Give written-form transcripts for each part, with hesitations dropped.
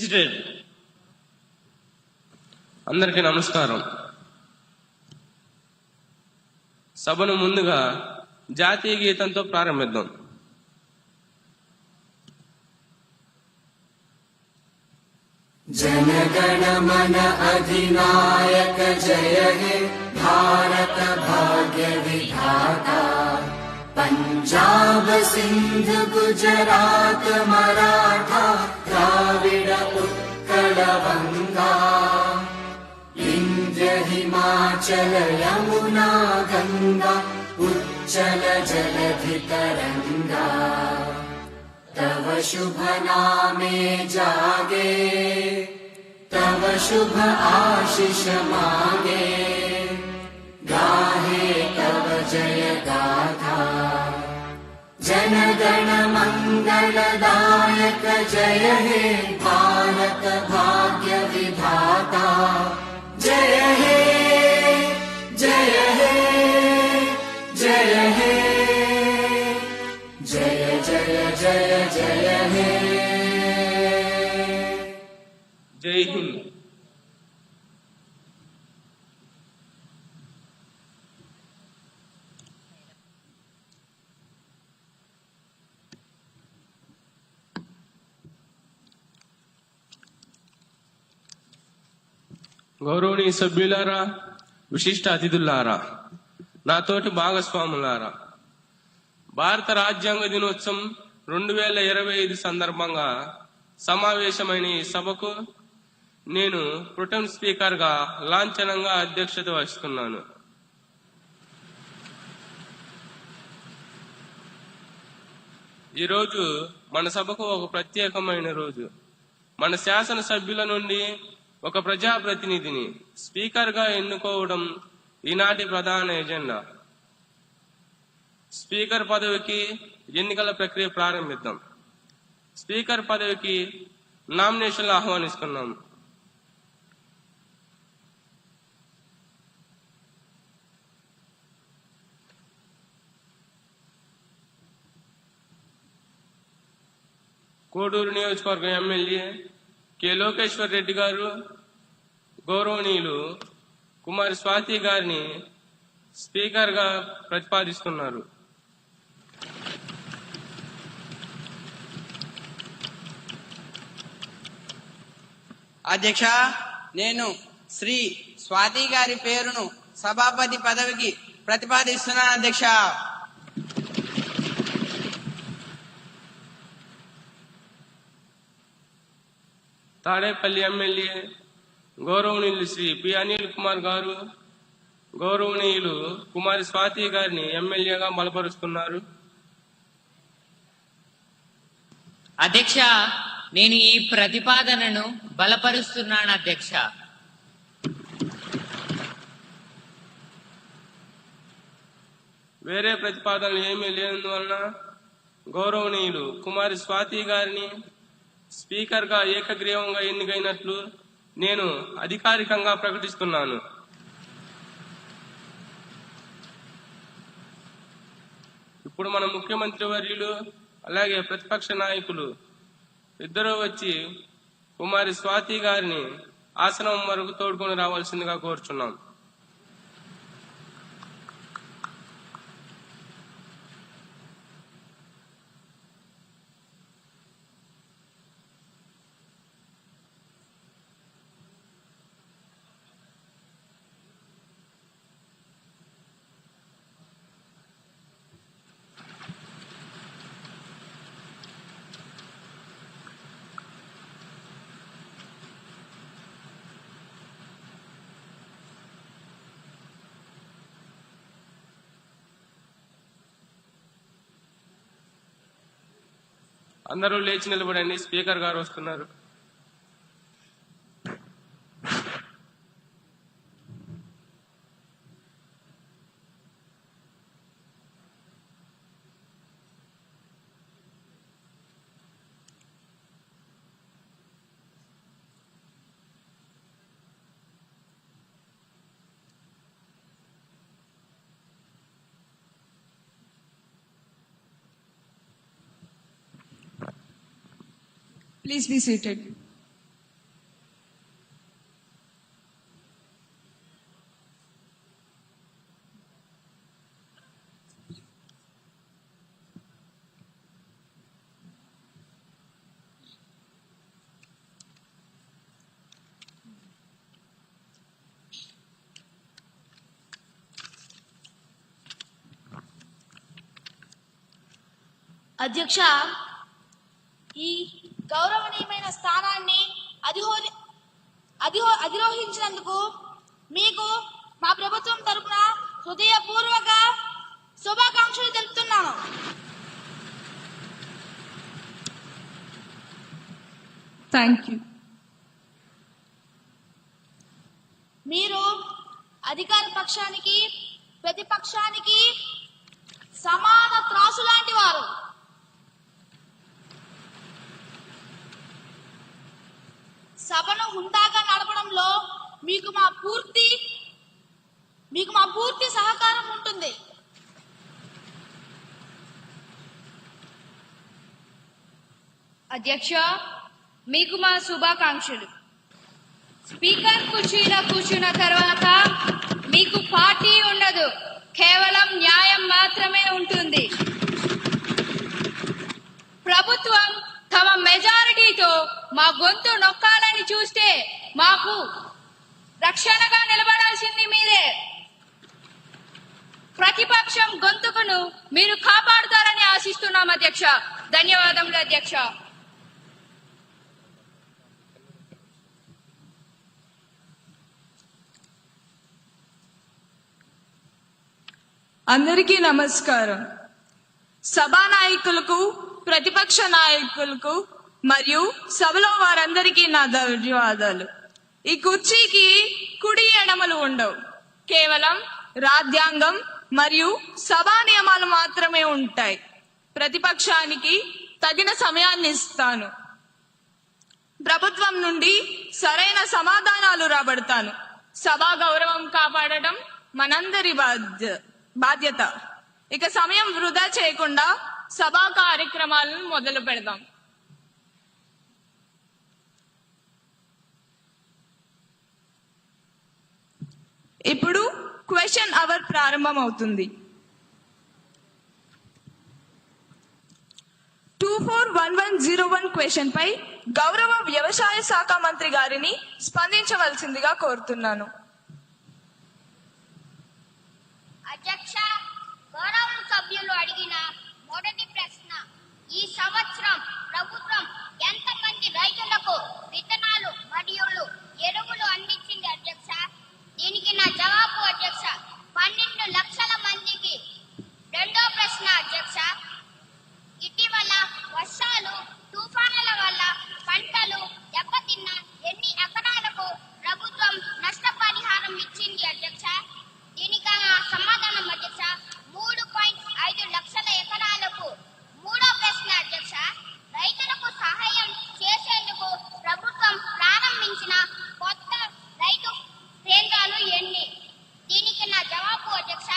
seated. అందరికీ నమస్కారం. సభను ముందుగా జాతీయ గీతంతో ప్రారంభిద్దాం. जनगण मन अधिनायक जय हे भारत भाग्य विधाता पंजाब सिंध गुजरात मराठा द्राविड उत्कल गंगा विंध्य हिमाचल यमुना गंगा उच्चल जलधि तरंगा तव शुभ नामे जागे तव शुभ आशीष मांगे गाहे तव जय गाथा जनगण मंगलदायक जय हे भारत भाग्य विधाता जय हे जय हे जय हे जय जय जय जय हे జై హింద్. గౌరవనీయ సభ్యులారా, విశిష్ట అతిథులారా, నాతోటి భాగస్వాములారా, భారత రాజ్యాంగ దినోత్సవం 2025 సందర్భంగా సమావేశమైన ఈ సభకు నేను ప్రొటెం స్పీకర్ గా లాంఛనంగా అధ్యక్షత వహిస్తున్నాను. ఈరోజు మన సభకు ఒక ప్రత్యేకమైన రోజు. మన శాసన సభ్యుల నుండి ఒక ప్రజాప్రతినిధిని స్పీకర్ గా ఎన్నుకోవడం ఈనాటి ప్రధాన ఎజెండా. స్పీకర్ పదవికి ఎన్నికల ప్రక్రియ ప్రారంభిద్దాం. స్పీకర్ పదవికి నామినేషన్లు ఆహ్వానిస్తున్నాం. కోడూరు నియోజకవర్గం ఎమ్మెల్యే కె లోకేశ్వర్ రెడ్డి గారు గౌరవనీయులు కుమారి స్వాతి గారిని స్పీకర్ గా ప్రతిపాదిస్తున్నారు. అధ్యక్ష, నేను శ్రీ స్వాతి గారి పేరును సభాపతి పదవికి ప్రతిపాదిస్తున్నాను. అధ్యక్ష. తాడేపల్లి ఎమ్మెల్యే గౌరవనీయులు శ్రీ పి అనిల్ కుమార్ గారు గౌరవనీయులు కుమారి స్వాతి గారిని ఎమ్మెల్యేగా బలపరుస్తున్నారు. అధ్యక్ష, నేను ఈ ప్రతిపాదనను బలపరుస్తున్నాను. అధ్యక్ష. వేరే ప్రతిపాదనలు ఏమీ లేనందువలన గౌరవనీయులు కుమారి స్వాతి గారిని స్పీకర్ గా ఏకగ్రీవంగా ఎన్నికైనట్లు నేను అధికారికంగా ప్రకటిస్తున్నాను. ఇప్పుడు మన ముఖ్యమంత్రి వర్యులు అలాగే ప్రతిపక్ష నాయకులు ఇద్దరూ వచ్చి కుమారి స్వాతి గారిని ఆసనం వరకు తోడుకొని రావాల్సిందిగా కోరుచున్నాం. అందరూ లేచి నిలబడండి. స్పీకర్ గారు వస్తున్నారు. Please be seated. అధ్యక్ష, ఈ గౌరవనీయమైన స్థానాన్ని అధిరోహించినందుకు మీకు మా ప్రభుత్వం తరపున హృదయపూర్వక శుభాకాంక్షలు తెలుపుతున్నాను. Thank you. మీరు అధికార పక్షానికి ప్రతిపక్షానికి సమాన త్రాసు లాంటి వారు. సభను హుందాగా నడపడంలో మీకు మా పూర్తి సహకారం ఉంటుంది. అధ్యక్ష, మీకు మా శుభాకాంక్షలు. స్పీకర్ కుర్చీలో కూర్చున్న తర్వాత మీకు పార్టీ ఉండదు, కేవలం న్యాయం మాత్రమే ఉంటుంది. ప్రభుత్వం తమ మెజారిటీతో మా గొంతు నొక్కాలని చూస్తే మాకు రక్షణగా నిలబడాల్సింది మీరే. ప్రతిపక్షం గొంతుకును మీరు కాపాడుతారని ఆశిస్తున్నాం అధ్యక్ష. ధన్యవాదములు అధ్యక్ష. అందరికీ నమస్కారం. సభా నాయకులకు, ప్రతిపక్ష నాయకులకు మరియు సభలో వారందరికీ నా ధన్యవాదాలు. ఈ కుర్చీకి కుడి ఎడమలు ఉండవు, కేవలం రాజ్యాంగం మరియు సభా నియమాలు మాత్రమే ఉంటాయి. ప్రతిపక్షానికి తగిన సమయాన్ని ఇస్తాను. ప్రభుత్వం నుండి సరైన సమాధానాలు రాబడతాను. సభా గౌరవం కాపాడటం మనందరి బాధ్యత. ఇక సమయం వృధా చేయకుండా సభా కార్యక్రమాలను మొదలు పెడదాం. ఇప్పుడు క్వశ్చన్ అవర్ ప్రారంభం అవుతుంది. 241101 క్వశ్చన్ పై గౌరవ వ్యవసాయ శాఖ మంత్రి గారిని స్పందించవలసిందిగా కోరుతున్నాను. అధ్యక్ష, గౌరవ సభ్యులు అడిగిన మొదటి ప్రశ్న, ఈ సంవత్సరం ప్రభుత్వం ఎంతమంది రైతులకు విత్తనాలు మరియు ఎరువులు అందించింది అధ్యక్ష? దీనికి నా జవాబు అధ్యక్ష, 12 లక్షల మందికి. రెండో ప్రశ్న అధ్యక్ష, ఇటీవల వర్షాలు తుఫానుల వల్ల పంటలు దెబ్బతిన్న ఎన్ని ఎకరాలకు ప్రభుత్వం నష్టపరిహారం ఇచ్చింది అధ్యక్ష? దీనికి సమాధానం అధ్యక్ష, 3.5 లక్షల ఎకరాలకు. మూడో ప్రశ్న అధ్యక్ష, రైతులకు సహాయం చేసేందుకు ప్రభుత్వం ప్రారంభించిన కొత్త రైతు కేంద్రాలు ఎన్ని? దీనికి నా జవాబు అధ్యక్ష,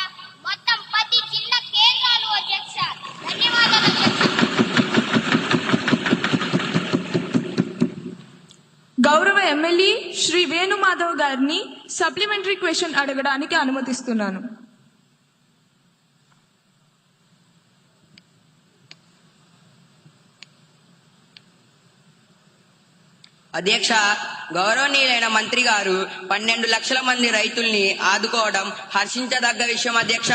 మొత్తం 10 జిల్లా కేంద్రాలు అధ్యక్ష. ధన్యవాదాలు అధ్యక్ష. గౌరవ ఎమ్మెల్యే శ్రీ వేణుమాధవ్ గారిని సప్లిమెంటరీ క్వశ్చన్ అడగడానికి అనుమతిస్తున్నాను. అధ్యక్ష, గౌరవనీయులైన మంత్రి గారు 12 లక్షల మంది రైతుల్ని ఆదుకోవడం హర్షించదగ్గ విషయం అధ్యక్ష.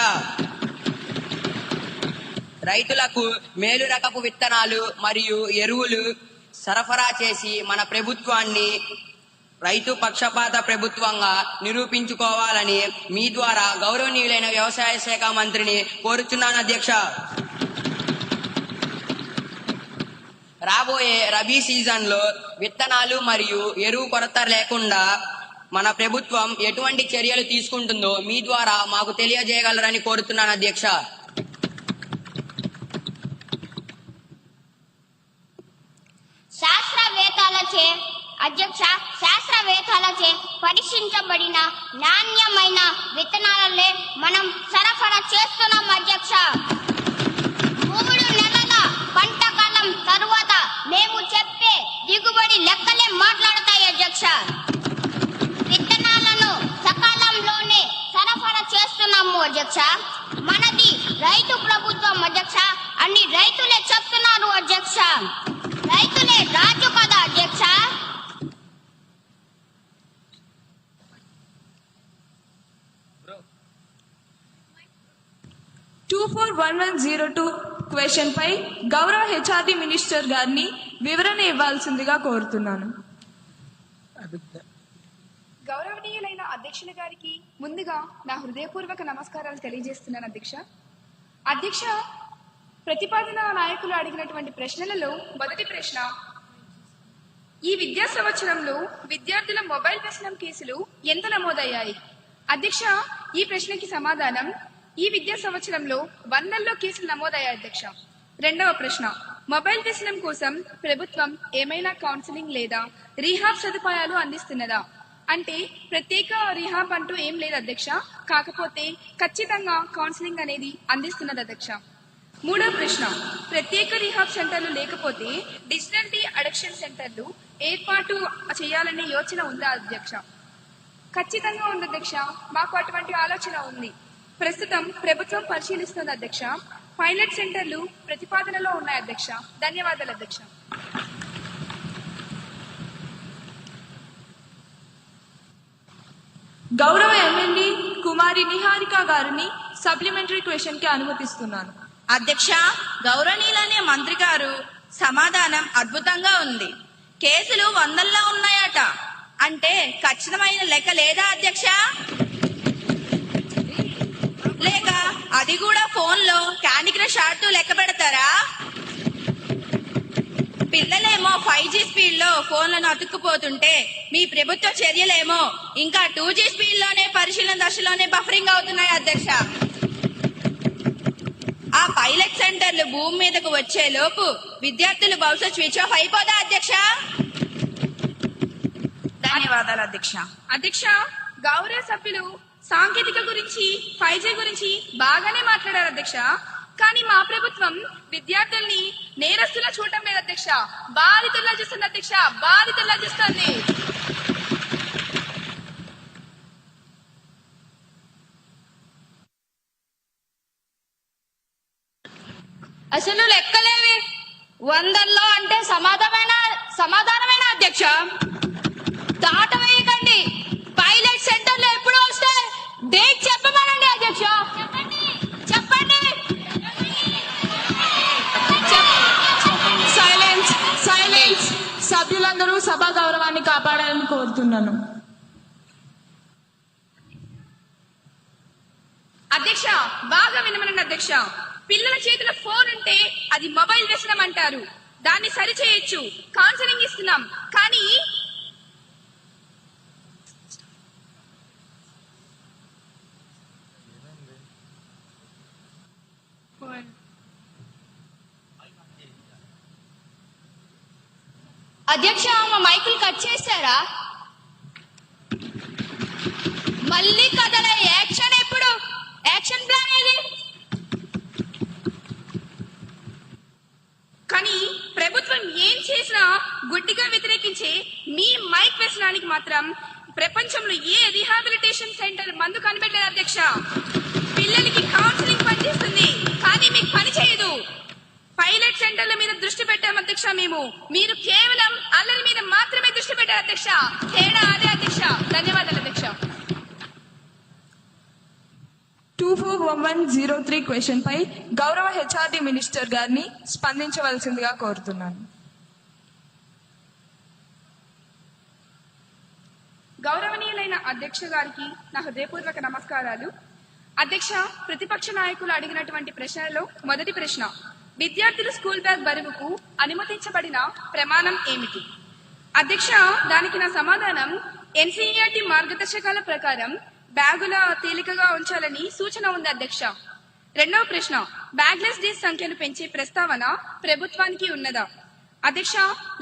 రైతులకు మేలు రకపు విత్తనాలు మరియు ఎరువులు సరఫరా చేసి మన ప్రభుత్వాన్ని రైతు పక్షపాత ప్రభుత్వంగా నిరూపించుకోవాలని మీ ద్వారా గౌరవనీయులైన వ్యవసాయ శాఖ మంత్రిని కోరుచున్నాను అధ్యక్ష. రాబోయే రబీ సీజన్ లో విత్తనాలు మరియు ఎరువు కొరత లేకుండా మన ప్రభుత్వం ఎటువంటి చర్యలు తీసుకుంటుందో మీ ద్వారా మాకు తెలియజేయగలరని కోరుతున్నాను అధ్యక్ష. శాస్త్రవేత్తలచే పరీక్షించబడిన నాణ్యమైన విత్తనాలనే మనం సరఫరా చేస్తున్నాం అధ్యక్ష. 3 నెలల పంట కాలం తరువాత మేము చెప్పే దిగుబడి లెక్కలే మాట్లాడతాయి అధ్యక్ష. విత్తనాలను సకాలంలోనే సరఫరా చేస్తున్నాము అధ్యక్ష. మనది రైతు ప్రభుత్వం అధ్యక్ష. అన్ని రైతులే చెప్తున్నారు అధ్యక్ష. రైతులే రాజు కదా అధ్యక్ష. 241102 క్వశ్చన్ పై గౌరవ హెచ్ఆర్డి మినిస్టర్ గారిని వివరణ ఇవ్వాల్సిందిగా కోరుతున్నాను. గౌరవనీయులైన అధ్యక్షుల గారికి ముందుగా నా హృదయపూర్వక నమస్కారాలు తెలియజేస్తున్నాను అధ్యక్ష, ప్రతిపాదన నాయకులు అడిగినటువంటి ప్రశ్నలలో మొదటి ప్రశ్న, ఈ విద్యా సంవత్సరంలో విద్యార్థుల మొబైల్ వ్యసనం కేసులు ఎంత నమోదయ్యాయి? అధ్యక్ష, ఈ ప్రశ్నకి సమాధానం, ఈ విద్యా సంవత్సరంలో 100ల్లో కేసులు నమోదయ్యాయి అధ్యక్ష. రెండవ ప్రశ్న, మొబైల్ వ్యసనం కోసం ప్రభుత్వం ఏమైనా కౌన్సిలింగ్ లేదా రీహాబ్ సదుపాయాలు అందిస్తున్నదా? అంటే ప్రత్యేక రీహాబ్ అంటూ ఏం లేదు అధ్యక్ష, కాకపోతే ఖచ్చితంగా కౌన్సిలింగ్ అనేది అందిస్తున్నది అధ్యక్ష. మూడవ ప్రశ్న, ప్రత్యేక రీహాబ్ సెంటర్లు లేకపోతే డిజిటల్ డి అడిక్షన్ సెంటర్లు ఏర్పాటు చేయాలనే యోచన ఉందా అధ్యక్ష? ఖచ్చితంగా ఉంది అధ్యక్ష, మాకు అటువంటి ఆలోచన ఉంది. ప్రస్తుతం ప్రభుత్వం పరిశీలిస్తుంది అధ్యక్ష. పైలట్ సెంటర్లు ప్రతిపాదనలో ఉన్నాయి అధ్యక్ష. ధన్యవాదాలు అధ్యక్ష. గౌరవ ఎమ్మెల్యే కుమారి నిహారిక గారిని సప్లిమెంటరీ క్వశ్చన్ కి అనుమతిస్తున్నాను. అధ్యక్ష, గౌరవనీయులనే మంత్రి గారు సమాధానం అద్భుతంగా ఉంది. కేసులు 100ల్లో ఉన్నాయట అంటే ఖచ్చితమైన లెక్క లేదా అధ్యక్ష? లేక అది కూడా ఫోన్లో క్యాండీ క్రష్ ఆడుతూ లెక్క పెడతారా? పిల్లలేమో 5G స్పీడ్ లో ఫోన్లను అతుక్కుపోతుంటే మీ ప్రభుత్వ చర్యలేమో ఇంకా 2G స్పీడ్ లోనే పరిశీలన దశలోనే బఫరింగ్ అవుతున్నాయి అధ్యక్ష. ఆ పైలట్ సెంటర్లు భూమి మీదకు వచ్చే లోపు విద్యార్థులు భవిష్యత్ స్విచ్ ఆఫ్ అయిపోదా అధ్యక్ష? ధన్యవాదాలు అధ్యక్ష. అధ్యక్ష, గౌరవ సభ్యులు సాంకేతిక గురించి 5G గురించి బాగానే మాట్లాడారు అధ్యక్ష. కానీ మా ప్రభుత్వం విద్యార్థుల్ని నేరస్తులా చూడటం లేదు అధ్యక్ష, బాధితుల్లా చూస్తుంది అధ్యక్ష, బాధితుల్లా చూస్తుంది. అసలు లెక్కలేవి 100ల్లో అంటే సమాధానమైన అధ్యక్ష. దాట వేయకండి. పైలట్ సెంటర్లు ఎప్పుడు వస్తాయి? డేట్ చెప్పమనండి అధ్యక్ష. చెప్పండి. Silence silence. సభ్యులందరూ సభా గౌరవాన్ని కాపాడాలని కోరుతున్నాను. అధ్యక్ష, బాగా వినమనండి అధ్యక్ష. పిల్లల చేతిలో ఫోన్ ఉంటే అది మొబైల్ వ్యసనం అంటారు. దాన్ని సరిచేయొచ్చు, కౌన్సిలింగ్ ఇస్తున్నాం. కానీ అధ్యక్ష, మా మైకులు కట్ చేశారా? మళ్ళీ కథల యాక్షన్ ఎప్పుడు? యాక్షన్ ప్లాన్ ఏది? కానీ ప్రభుత్వం ఏం చేసినా గుడ్డిగా వ్యతిరేకించే మీ మైక్ వ్యసనానికి మాత్రం ప్రపంచంలో ఏ రిహాబిలిటేషన్ సెంటర్ మందు కనిపెట్టలేదు అధ్యక్ష. పిల్లలకి కౌన్సిలింగ్ పనిచేస్తుంది కానీ మీకు పని చేయదు. పైలట్ సెంటర్ల మీద దృష్టి పెట్టాం అధ్యక్ష మేము. మీరు కేవలం అల్లరి మీద మాత్రమే దృష్టి పెట్టారు అధ్యక్ష. తేడా అదే అధ్యక్ష. ధన్యవాదాలు అధ్యక్ష. 241103 క్వశ్చన్ పై గౌరవ హెచ్ఆర్డి మినిస్టర్ గారిని స్పందించవలసిందిగా కోరుతున్నాను. గౌరవనీయులైన అధ్యక్ష గారికి నా హృదయపూర్వక నమస్కారాలు. అధ్యక్ష, ప్రతిపక్ష నాయకులు అడిగినటువంటి ప్రశ్నలో మొదటి ప్రశ్న, విద్యార్థులు స్కూల్ బ్యాగ్ బరువుకు అనుమతించబడిన ప్రమాణం ఏమిటి? అధ్యక్ష, దానికి నా సమాధానం, NCERT మార్గదర్శకాల ప్రకారం బ్యాగుల తేలికగా ఉంచాలని సూచన ఉంది అధ్యక్ష. రెండవ ప్రశ్న, బ్యాగ్లెస్ డేస్ సంఖ్యను పెంచే ప్రస్తావన ప్రభుత్వానికి ఉన్నదా? అధ్యక్ష,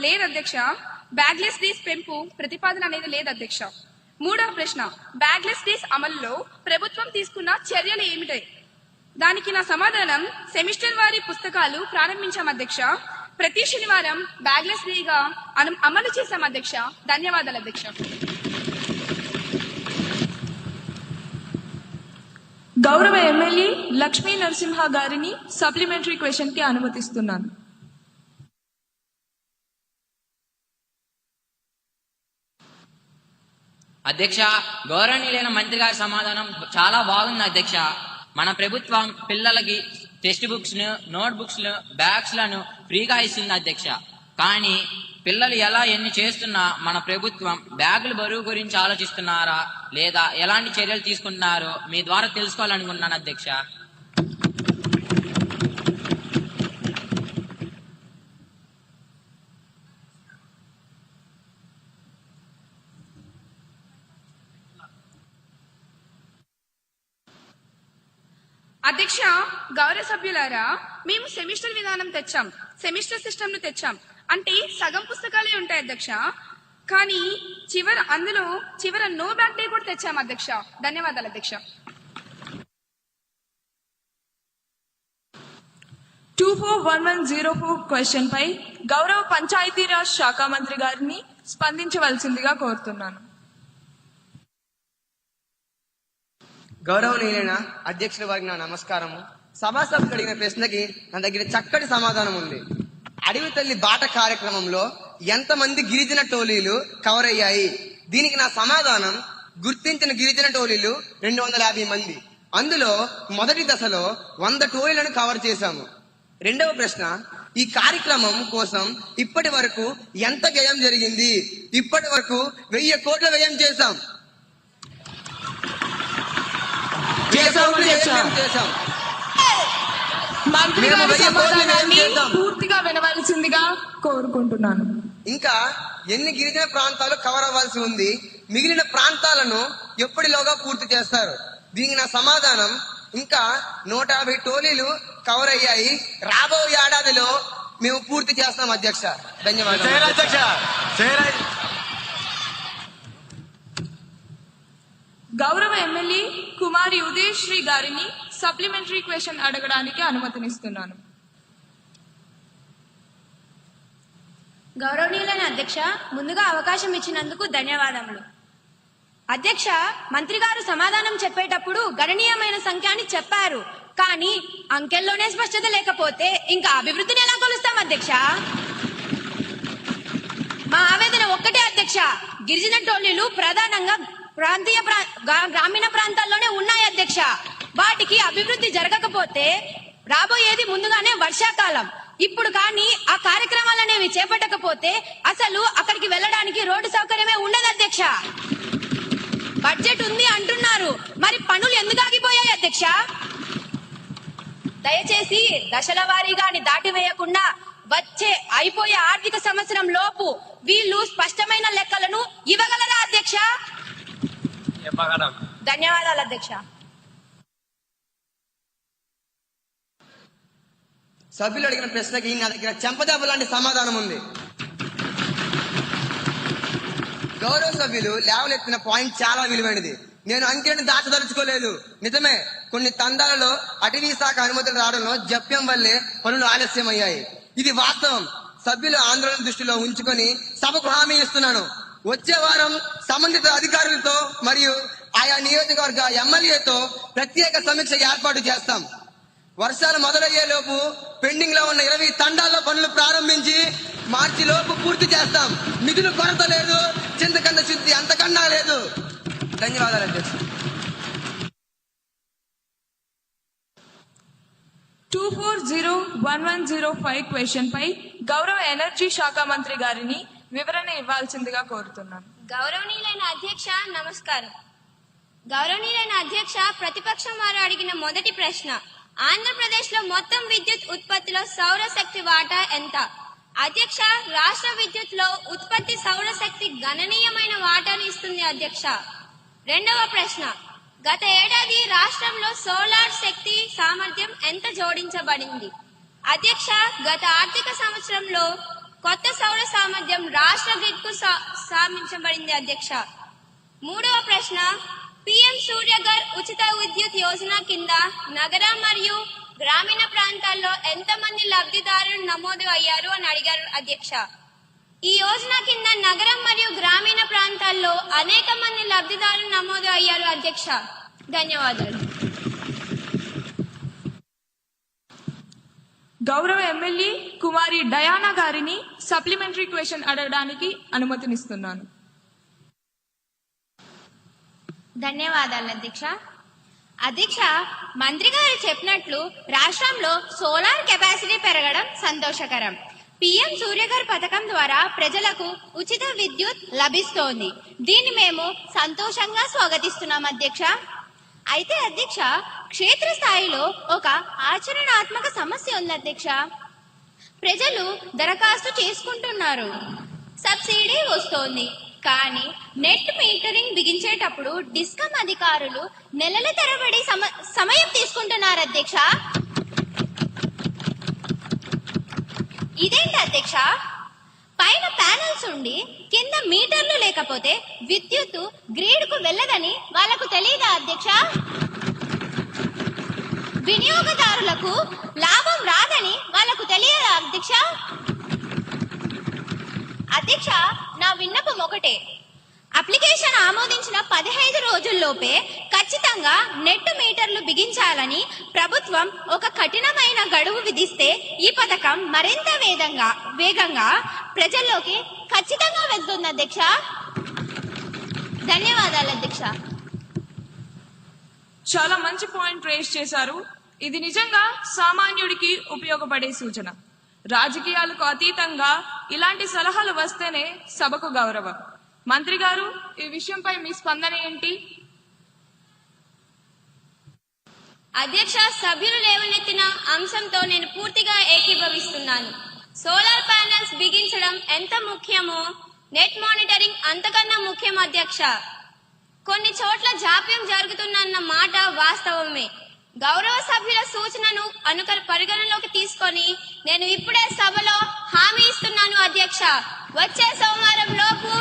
లేదు అధ్యక్ష. బ్యాగ్లెస్ డేస్ పెంపు ప్రతిపాదన అనేది లేదు అధ్యక్ష. మూడవ ప్రశ్న, బ్యాగ్లెస్ డేస్ అమలులో ప్రభుత్వం తీసుకున్న చర్యలు ఏమిటి? దానికి నా సమాధానం, సెమిస్టర్ వారి పుస్తకాలు ప్రారంభించాం అధ్యక్ష. ప్రతి శనివారం బ్యాగ్లెస్ డేగా అమలు చేశాం అధ్యక్ష. ధన్యవాదాలు అధ్యక్ష. గౌరవ ఎమ్మెల్యే లక్ష్మీ నరసింహ గారిని సప్లిమెంటరీ క్వశ్చన్ కి అనుమతిస్తున్నాను. అధ్యక్ష, గౌరవనీయులైన మంత్రి గారి సమాధానం చాలా బాగుంది అధ్యక్ష. మన ప్రభుత్వం పిల్లలకి టెక్స్ట్ బుక్స్ ను, నోట్ బుక్స్ బ్యాగ్స్ లను ఫ్రీగా ఇస్తుంది అధ్యక్ష. కానీ పిల్లలు ఎలా ఎన్ని చేస్తున్నా మన ప్రభుత్వం బ్యాగుల బరువు గురించి ఆలోచిస్తున్నారా లేదా ఎలాంటి చర్యలు తీసుకుంటున్నారో మీ ద్వారా తెలుసుకోవాలనుకుంటున్నాను అధ్యక్ష. అధ్యక్ష, గౌరవ సభ్యులారా, మేము సెమిస్టర్ విధానం తెచ్చాం, సెమిస్టర్ సిస్టమ్ ను తెచ్చాం. అంటే సగం పుస్తకాలే ఉంటాయి అధ్యక్ష. కానీ చివర నో బ్యాక్ డే కూడా తెచ్చాం అధ్యక్ష. ధన్యవాదాలు అధ్యక్ష. 241104 క్వశ్చన్ పై గౌరవ పంచాయతీరాజ్ శాఖ మంత్రి గారిని స్పందించవలసిందిగా కోరుతున్నాను. గౌరవనీయులైన అధ్యక్షుల వారికి నా నమస్కారము. సభాసభ్యులు అడిగిన ప్రశ్నకి నా దగ్గర చక్కటి సమాధానం ఉంది. అడవి తల్లి బాట కార్యక్రమంలో ఎంతమంది గిరిజన టోలీలు కవర్ అయ్యాయి? దీనికి నా సమాధానం, గుర్తించిన గిరిజన టోలీలు 250 మంది. అందులో మొదటి దశలో 100 టోలీలను కవర్ చేశాము. రెండవ ప్రశ్న, ఈ కార్యక్రమం కోసం ఇప్పటి వరకు ఎంత వ్యయం జరిగింది? ఇప్పటి వరకు 1000 కోట్ల వ్యయం చేశాం. మంత్రి గారి సమాధానాన్ని పూర్తిగా వినవలసిందిగా కోరుకుంటున్నాను. ఇంకా ఎన్ని గిరిజన ప్రాంతాలు కవర్ అవ్వాల్సి ఉంది? మిగిలిన ప్రాంతాలను ఎప్పటిలోగా పూర్తి చేస్తారు? దీనికి నా సమాధానం, ఇంకా 150 టోలీలు కవర్ అయ్యాయి. రాబోయే ఏడాదిలో మేము పూర్తి చేస్తాం అధ్యక్ష. ధన్యవాదాలు. గౌరవ ఎమ్మెల్యే కుమారి ఉదయశ్రీ గారిని సప్లిమెంటరీ క్వశ్చన్ అడగడానికి అనుమతినిస్తున్నాను. గౌరవనీయులైన అధ్యక్ష, ముందుగా అవకాశం ఇచ్చినందుకు ధన్యవాదములు. అధ్యక్ష, మంత్రి గారు సమాధానం చెప్పేటప్పుడు గణనీయమైన సంఖ్య అని చెప్పారు. కానీ అంకెల్లోనే స్పష్టత లేకపోతే ఇంకా అభివృద్ధిని ఎలా కొలుస్తాం అధ్యక్ష? మా ఆవేదన ఒక్కటే అధ్యక్ష, గిరిజన టోలీలు ప్రధానంగా గ్రామీణ ప్రాంతాల్లోనే ఉన్నాయి అధ్యక్ష. వాటికి అభివృద్ధి జరగకపోతే రాబోయేది ముందుగానే వర్షాకాలం. ఇప్పుడు కానీ ఆ కార్యక్రమాలనేవి చేపట్టకపోతే అసలు అక్కడికి వెళ్ళడానికి రోడ్డు సౌకర్యమే ఉండదు అధ్యక్ష. బడ్జెట్ ఉంది అంటున్నారు, మరి పనులు ఎందుకు ఆగిపోయాయి అధ్యక్ష? దయచేసి దశల వారీగాని దాటివేయకుండా వచ్చే అయిపోయే ఆర్థిక సంవత్సరం లోపు వీళ్ళు స్పష్టమైన లెక్కలను ఇవ్వగలరా అధ్యక్ష? ధన్యవాదాలు అధ్యక్ష. సభ్యులు అడిగిన ప్రశ్నకి నా దగ్గర చెంపదెబ్బ లాంటి సమాధానం ఉంది. గౌరవ సభ్యులు లేవలెత్తిన పాయింట్ చాలా విలువైనది. నేను అంకెలను దాచదలుచుకోలేదు. నిజమే, కొన్ని తండాలలో అటవీ శాఖ అనుమతులు రావడంలో జప్యం వల్లే పనులు ఆలస్యమయ్యాయి. ఇది వాస్తవం. సభ్యుల ఆందోళన దృష్టిలో ఉంచుకొని సభకు హామీ ఇస్తున్నాను, వచ్చే వారం సంబంధిత అధికారులతో మరియు ఆయా నియోజకవర్గ ఎమ్మెల్యేతో ప్రత్యేక సమీక్ష ఏర్పాటు చేస్తాం. వర్షాలు మొదలయ్యే లోపు పెండింగ్ లో ఉన్న 20 తండాల్లో పనులు ప్రారంభించి మార్చి లోపు పూర్తి చేస్తాం. నిధులు కొరత లేదు, చింతకంద శుద్ధి అంతకన్నా లేదు. ధన్యవాదాలు అధ్యక్ష. 240105 క్వశ్చన్ పై గౌరవ ఎనర్జీ శాఖ మంత్రి గారిని వివరణ ఇవ్వాల్సిందిగా కోరుతున్నాను. గౌరవనీయులైన అధ్యక్ష, నమస్కారం. గౌరవనీయులైన అధ్యక్ష, ప్రతిపక్షం వారు అడిగిన మొదటి ప్రశ్న, ఆంధ్రప్రదేశ్ లో మొత్తం విద్యుత్ ఉత్పత్తిలో సౌరశక్తి వాటా ఎంత? అధ్యక్ష, రాష్ట్ర విద్యుత్ లో ఉత్పత్తి సౌరశక్తి గణనీయమైన వాటాను ఇస్తుంది అధ్యక్ష. రెండవ ప్రశ్న, గత ఏడాది రాష్ట్రంలో సోలార్ శక్తి సామర్థ్యం ఎంత జోడించబడింది? అధ్యక్ష, గత ఆర్థిక సంవత్సరంలో కొత్త సౌర సామర్థ్యం రాష్ట్ర గ్రిడ్ కు సాధించబడింది అధ్యక్ష. మూడవ ప్రశ్న, పిఎం సూర్యఘర్ ఉచిత విద్యుత్ యోజన కింద నగర మరియు గ్రామీణ ప్రాంతాల్లో ఎంతమంది లబ్ధిదారులు నమోదు అయ్యారు అని అడిగారు అధ్యక్ష. ఈ యోజన కింద నగరం మరియు గ్రామీణ ప్రాంతాల్లో అనేక మంది లబ్ధిదారులు నమోదు అయ్యారు అధ్యక్ష. ధన్యవాదాలు. గౌరవ ఎమ్మెల్యే కుమారి డయానా గారిని సప్లిమెంటరీ క్వశ్చన్ అడగడానికి అనుమతినిస్తున్నాను. ధన్యవాదాలు అధ్యక్ష. అధ్యక్ష, మంత్రి గారు చెప్పినట్లు రాష్ట్రంలో సోలార్ కెపాసిటీ పెరగడం సంతోషకరం. పిఎం సూర్యఘర్ పథకం ద్వారా ప్రజలకు ఉచిత విద్యుత్ లభిస్తోంది. దీన్ని మేము సంతోషంగా స్వాగతిస్తున్నాం అధ్యక్ష. అయితే అధ్యక్ష, క్షేత్రస్థాయిలో ఒక ఆచరణాత్మక సమస్య ఉంది అధ్యక్ష. ప్రజలు దరఖాస్తు చేసుకుంటున్నారు, సబ్సిడీ వస్తోంది, కానీ నెట్ మీటరింగ్ బిగించేటప్పుడు డిస్కమ్ అధికారులు నెలల తరబడి సమయం తీసుకుంటున్నారు అధ్యక్ష. ఇదేంటి అధ్యక్ష? పైన ప్యానల్స్ ఉండి కింద మీటర్లు లేకపోతే విద్యుత్ గ్రిడ్ కు వెళ్ళదని వాళ్ళకు తెలియదా అధ్యక్ష? వినియోగదారులకు లాభం రాదని వాళ్ళకు తెలియదా అధ్యక్ష? అధ్యక్ష, నా విన్నపం ఒకటే. అప్లికేషన్ ఆమోదించిన 15 రోజుల్లోపే ఖచ్చితంగా నెట్ మీటర్లు బిగించాలని ప్రభుత్వం ఒక కఠినమైన గడువు విధిస్తే ఈ పథకం మరింత వేగంగా ప్రజల్లోకి ఖచ్చితంగా వెళ్తుంది అధ్యక్ష. ధన్యవాదాలు అధ్యక్ష. చాలా మంచి పాయింట్ రేస్ చేశారు. ఇది నిజంగా సామాన్యుడికి ఉపయోగపడే సూచన. రాజకీయాలకు అతీతంగా ఇలాంటి సలహాలు వస్తేనే సభకు గౌరవం. మంత్రి గారు, ఈ విషయంపై మీ స్పందన ఏంటి? అధ్యక్ష, సభ్యులు లేవనెత్తిన అంశంతో నేను పూర్తిగా ఏకీభవిస్తున్నాను. సోలార్ ప్యానెల్స్ బిగించడం ఎంత ముఖ్యమో నెట్ మానిటరింగ్ అంతకన్నా ముఖ్యం అధ్యక్ష. కొన్ని చోట్ల జాప్యం జరుగుతుందన్న మాట వాస్తవమే. గౌరవ సభ్యుల సూచనను పరిగణలోకి తీసుకొని నేను ఇప్పుడే సభలో హామీ ఇస్తున్నాను అధ్యక్ష. వచ్చే సోమవారం లోపు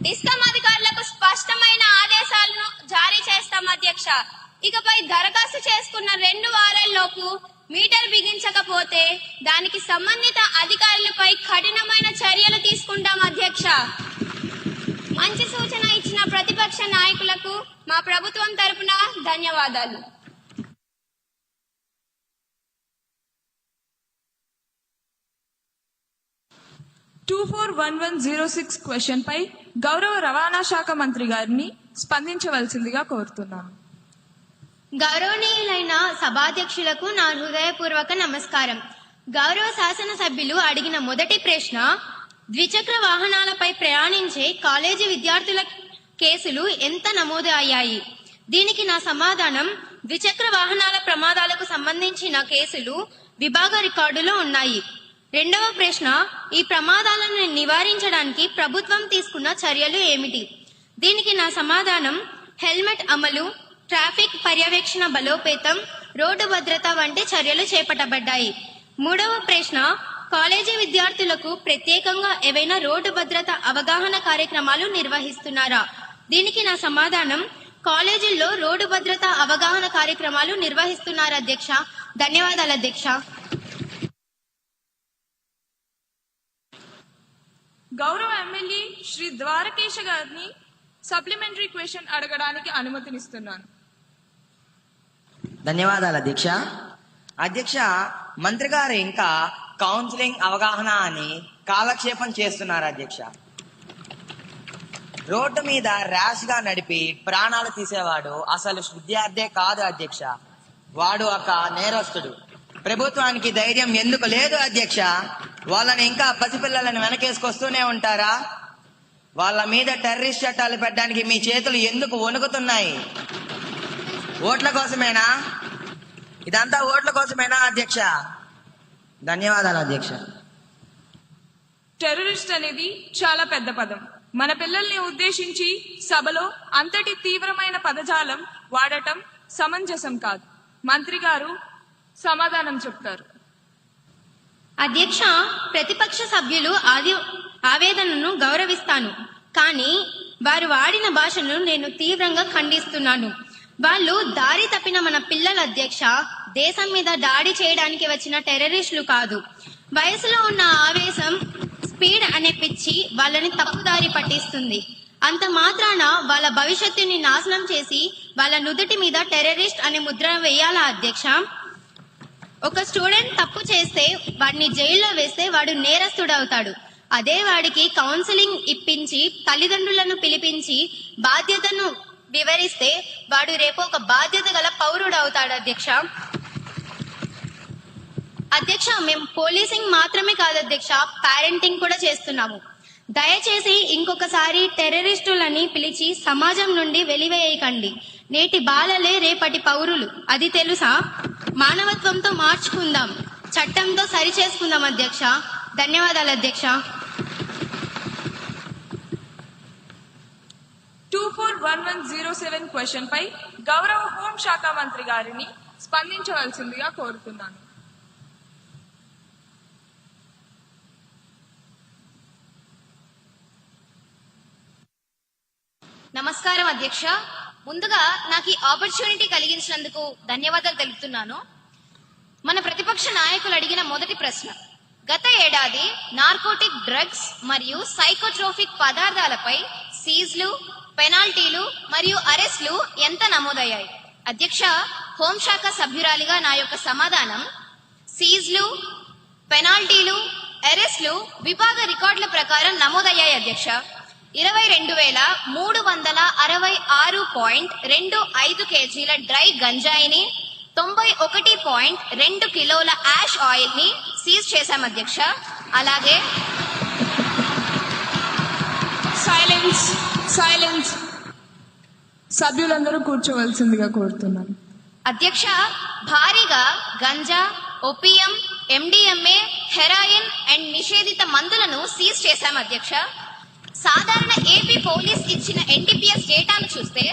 డిస్కమ్ అధికారులకు స్పష్టమైన ఆదేశాలను జారీ చేస్తాం అధ్యక్ష. ఇకపై దరఖాస్తు చేసుకున్న 2 వారాల్లోపు మీటర్ బిగించకపోతే దానికి సంబంధిత అధికారులపై కఠినమైన చర్యలు తీసుకుంటాం అధ్యక్ష. మంచి సూచన ఇచ్చిన ప్రతిపక్ష నాయకులకు మా ప్రభుత్వం తరపున ధన్యవాదాలు. క్వశ్చన్ పై గౌరవ రవాణా శాఖ మంత్రి గారిని స్పందించవలసిందిగా కోరుతున్నాను. గౌరవనీయులైన సభాధ్యక్షులకు నా హృదయపూర్వక నమస్కారం. గౌరవ శాసనసభ్యులు అడిగిన మొదటి ప్రశ్న, ద్విచక్ర వాహనాలపై ప్రయాణించే కాలేజీ విద్యార్థుల కేసులు ఎంత నమోదు అయ్యాయి? దీనికి నా సమాధానం, ద్విచక్ర వాహనాల ప్రమాదాలకు సంబంధించిన కేసులు విభాగ రికార్డులో ఉన్నాయి. రెండవ ప్రశ్న, ఈ ప్రమాదాలను నివారించడానికి ప్రభుత్వం తీసుకున్న చర్యలు ఏమిటి? దీనికి నా సమాధానం, హెల్మెట్ అమలు, ట్రాఫిక్ పర్యవేక్షణ బలోపేతం, రోడ్డు భద్రత వంటి చర్యలు చేపట్టబడ్డాయి. మూడవ ప్రశ్న, కాలేజీ విద్యార్థులకు ప్రత్యేకంగా ఏవైనా రోడ్డు భద్రత అవగాహన కార్యక్రమాలు నిర్వహిస్తున్నారా? దీనికి నా సమాధానం, కాలేజీల్లో రోడ్డు భద్రత అవగాహన కార్యక్రమాలు నిర్వహిస్తున్నారు అధ్యక్ష. ధన్యవాదాలు అధ్యక్ష. గౌరవ ఎమ్మెల్యే శ్రీ ద్వారకేశ గారిని సప్లిమెంటరీ క్వశ్చన్ అడగడానికి అనుమతినిస్తున్నాను. ధన్యవాదాలు అధ్యక్ష. అధ్యక్ష, మంత్రి గారు ఇంకా కౌన్సిలింగ్ అవగాహన అని కాలక్షేపం చేస్తున్నారు అధ్యక్ష. రోడ్డు మీద ర్యాష్ గా నడిపి ప్రాణాలు తీసేవాడు అసలు విద్యార్థే కాదు అధ్యక్ష. వాడు ఒక నేరస్తుడు. ప్రభుత్వానికి ధైర్యం ఎందుకు లేదు అధ్యక్ష? వాళ్ళని ఇంకా పసిపిల్లలను వెనకేసుకొస్తూనే ఉంటారా? వాళ్ళ మీద టెర్రరిస్ట్ చట్టాలు పెట్టడానికి మీ చేతులు ఎందుకు వణుకుతున్నాయి? ఓట్ల కోసమేనా? ఇదంతా ఓట్ల కోసమేనా అధ్యక్ష? ధన్యవాదాలు అధ్యక్ష. టెర్రరిస్ట్ అనేది చాలా పెద్ద పదం. మన పిల్లల్ని ఉద్దేశించి సభలో అంతటి తీవ్రమైన పదజాలం వాడటం సమంజసం కాదు. మంత్రి గారు సమాధానం చెప్తారు. అధ్యక్ష, ప్రతిపక్ష సభ్యులు ఆవేదనను గౌరవిస్తాను, కానీ వారు వాడిన భాషను నేను తీవ్రంగా ఖండిస్తున్నాను. వాళ్ళు దారి తప్పిన మన పిల్లల అధ్యక్ష, దేశం మీద దాడి చేయడానికి వచ్చిన టెర్రరిస్టులు కాదు. వయసులో ఉన్న ఆవేశం, స్పీడ్ అనే పిచ్చి వాళ్ళని తప్పుదారి పట్టిస్తుంది. అంత మాత్రాన వాళ్ళ భవిష్యత్తుని నాశనం చేసి వాళ్ళ నుదుటి మీద టెర్రరిస్ట్ అనే ముద్ర వేయాలా అధ్యక్ష? ఒక స్టూడెంట్ తప్పు చేస్తే వాడిని జైల్లో వేస్తే వాడు నేరస్తుడవుతాడు. అదే వాడికి కౌన్సిలింగ్ ఇప్పించి తల్లిదండ్రులను పిలిపించి వివరిస్తే వాడు రేపు ఒక బాధ్యత గల పౌరుడు అవుతాడు అధ్యక్ష. అధ్యక్ష, మేము పోలీసింగ్ మాత్రమే కాదు అధ్యక్ష, పేరెంటింగ్ కూడా చేస్తున్నాము. దయచేసి ఇంకొకసారి టెర్రరిస్టులని పిలిచి సమాజం నుండి వెలివేయకండి. నేటి బాలలే రేపటి పౌరులు, అది తెలుసా? మానవత్వంతో మార్చుకుందాం, చట్టంతో సరి చేసుకుందాం అధ్యక్ష. ధన్యవాదాలు అధ్యక్ష. 241107 క్వశ్చన్ పై గౌరవ హోంశాఖ మంత్రి గారిని స్పందించవలసిందిగా కోరుతున్నాను. నమస్కారం అధ్యక్ష. ముందుగా నాకు ఈ ఆపర్చునిటీ కలిగించినందుకు ధన్యవాదాలు తెలుపుతున్నాను. మన ప్రతిపక్ష నాయకులు అడిగిన మొదటి ప్రశ్న, గత ఏడాది నార్కోటిక్ డ్రగ్స్ మరియు సైకోట్రోఫిక్ పదార్థాలపై సీజ్లు, పెనాల్టీలు మరియు అరెస్టులు ఎంత నమోదయ్యాయి? అధ్యక్ష, హోంశాఖ సభ్యురాలిగా నా యొక్క సమాధానం, సీజ్లు, పెనాల్టీలు, అరెస్టులు విభాగ రికార్డుల ప్రకారం నమోదయ్యాయి అధ్యక్ష. 22,366.25 కేజీల డ్రై గంజాయిని, 91.2 కిలోల యాష్ ఆయిల్ ని సీజ్ చేశాం అధ్యక్ష. అలాగే సైలెన్స్ సభ్యులందరూ కూర్చోవలసిందిగా కోరుతున్నాను. అధ్యక్ష, భారీగా ganja, opium, MDMA, heroin and నిషేధిత మందులను సీజ్ చేశాం అధ్యక్ష. సాధారణ ఏపీ పోలీస్ ఇచ్చిన ఎన్డీపీఎస్ డేటాను చూస్తే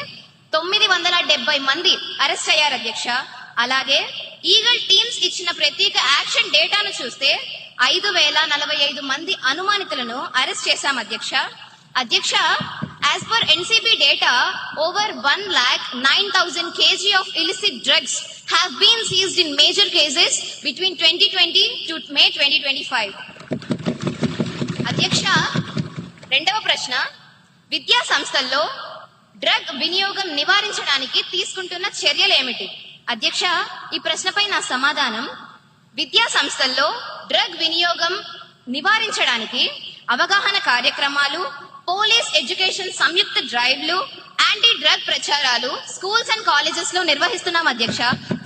970 మంది అరెస్ట్ అయ్యారు అధ్యక్ష. అలాగే ఈగల్ టీమ్స్ ఇచ్చిన ప్రత్యేక యాక్షన్ డేటాను చూస్తే 5,045 మంది అనుమానితులను అరెస్ట్ చేశాం అధ్యక్ష. అధ్యక్ష, as per NCB data, over 1,09,000 kg of illicit drugs have been seized in major cases between 2020 to May 2025. అధ్యక్ష, రెండవ ప్రశ్న, విద్యా సంస్థల్లో డ్రగ్ వినియోగం నివారించడానికి తీసుకుంటున్న చర్యలు ఏమిటి? అధ్యక్ష, ఈ ప్రశ్నపై నా సమాధానం, విద్యా సంస్థల్లో డ్రగ్ వినియోగం నివారించడానికి అవగాహన కార్యక్రమాలు, పోలీస్ ఎడ్యుకేషన్ సంయుక్త డ్రైవ్లు, యాంటీ డ్రగ్ ప్రచారాలు స్కూల్స్ అండ్ కాలేజెస్ లో నిర్వహిస్తున్నాం అధ్యక్ష.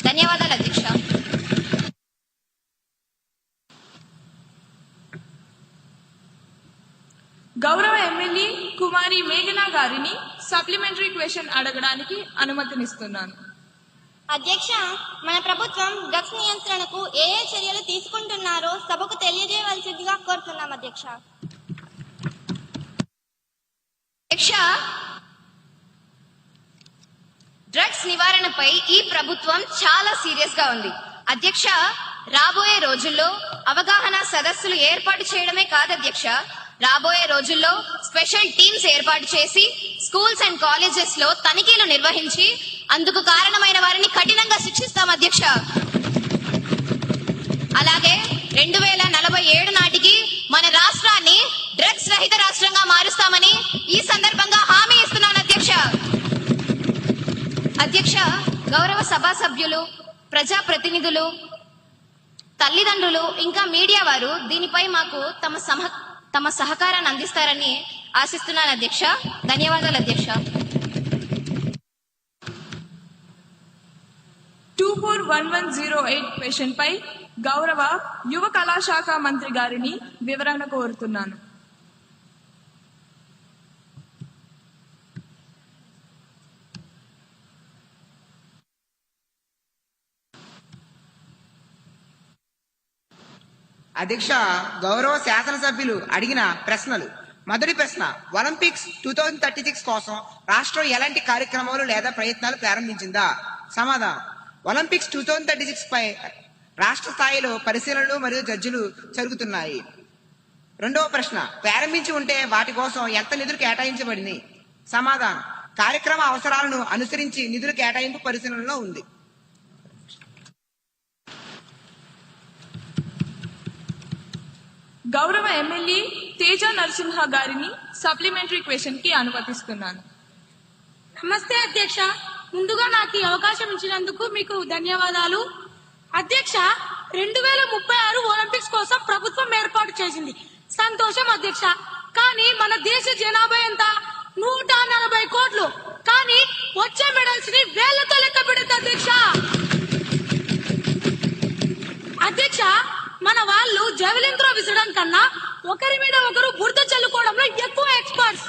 ధన్యవాదాలు అధ్యక్ష. గౌరవ ఎమ్మెల్యే కుమారి మేఘనా గారిని సప్లిమెంటరీ క్వశ్చన్ అడగడానికి అనుమతినిస్తున్నాను. అధ్యక్ష, మన ప్రభుత్వం డ్రగ్స్ నియంత్రణకు ఏ చర్యలు తీసుకుంటున్నారో సభకు తెలియజేయవలసిందిగా కోరుతున్నాం అధ్యక్ష. అధ్యక్ష, డ్రగ్స్ నివారణపై ఈ ప్రభుత్వం చాలా సీరియస్ గా ఉంది. అధ్యక్ష, రాబోయే రోజుల్లో అవగాహన సదస్సులు ఏర్పాటు చేయడమే కాదు అధ్యక్ష, రాబోయే రోజుల్లో స్పెషల్ టీమ్స్ ఏర్పాటు చేసి స్కూల్స్ అండ్ కాలేజెస్ లో తనిఖీలు నిర్వహించి అందుకు కారణమైన వారిని కఠినంగా శిక్షిస్తాం అధ్యక్ష. అలాగే 2047 నాటికి మన రాష్ట్రాన్ని డ్రగ్స్ రహిత రాష్ట్రంగా మారుస్తామని ఈ సందర్భంగా హామీ ఇస్తున్నాను అధ్యక్ష. అధ్యక్ష, గౌరవ సభా సభ్యులు, ప్రజా ప్రతినిధులు, తల్లిదండ్రులు ఇంకా మీడియా వారు దీనిపై మాకు తమ సహకారాన్ని అందిస్తారని ఆశిస్తున్నాను అధ్యక్ష. ధన్యవాదాలు అధ్యక్ష. 241108 క్వశ్చన్ పై గౌరవ యువ కళాశాఖ మంత్రి గారిని వివరణ కోరుతున్నాను. అధ్యక్ష, గౌరవ శాసనసభ్యులు అడిగిన ప్రశ్నలు. మొదటి ప్రశ్న, ఒలింపిక్స్ 2036 కోసం రాష్ట్రం ఎలాంటి కార్యక్రమాలు లేదా ప్రయత్నాలు ప్రారంభించిందా? సమాధానం, ఒలింపిక్స్ 2036 పై రాష్ట్ర స్థాయిలో పరిశీలనలు మరియు జడ్జిలు జరుగుతున్నాయి. రెండవ ప్రశ్న, ప్రారంభించి ఉంటే వాటి కోసం ఎంత నిధులు కేటాయించబడింది? సమాధానం, కార్యక్రమ అవసరాలను అనుసరించి నిధుల కేటాయింపు పరిశీలనలో ఉంది. గౌరవ ఎమ్మెల్యే తేజ నరసింహ గారిని సప్లిమెంటరీ క్వశ్చన్ కి అనుమతిస్తున్నాను. నమస్తే అధ్యక్ష, ముందుగా నాకు ఈ అవకాశం ఇచ్చినందుకు మీకు ధన్యవాదాలు. అధ్యక్ష, 2036 ఒలింపిక్స్ కోసం ప్రభుత్వం ఏర్పాటు చేసింది, సంతోషం అధ్యక్ష. కానీ మన దేశ జనాభా ఎంత? 140 కోట్లు. కానీ వచ్చే మెడల్స్ ని వేళ్లతో లెక్క పెడుతుంది అధ్యక్ష. అధ్యక్ష, మన వాళ్ళు జెవెలిన్ త్రో విసరడం కన్నా ఒకరి మీద ఒకరు బురద చల్లుకోవడంలో ఎక్కువ ఎక్స్పర్ట్స్.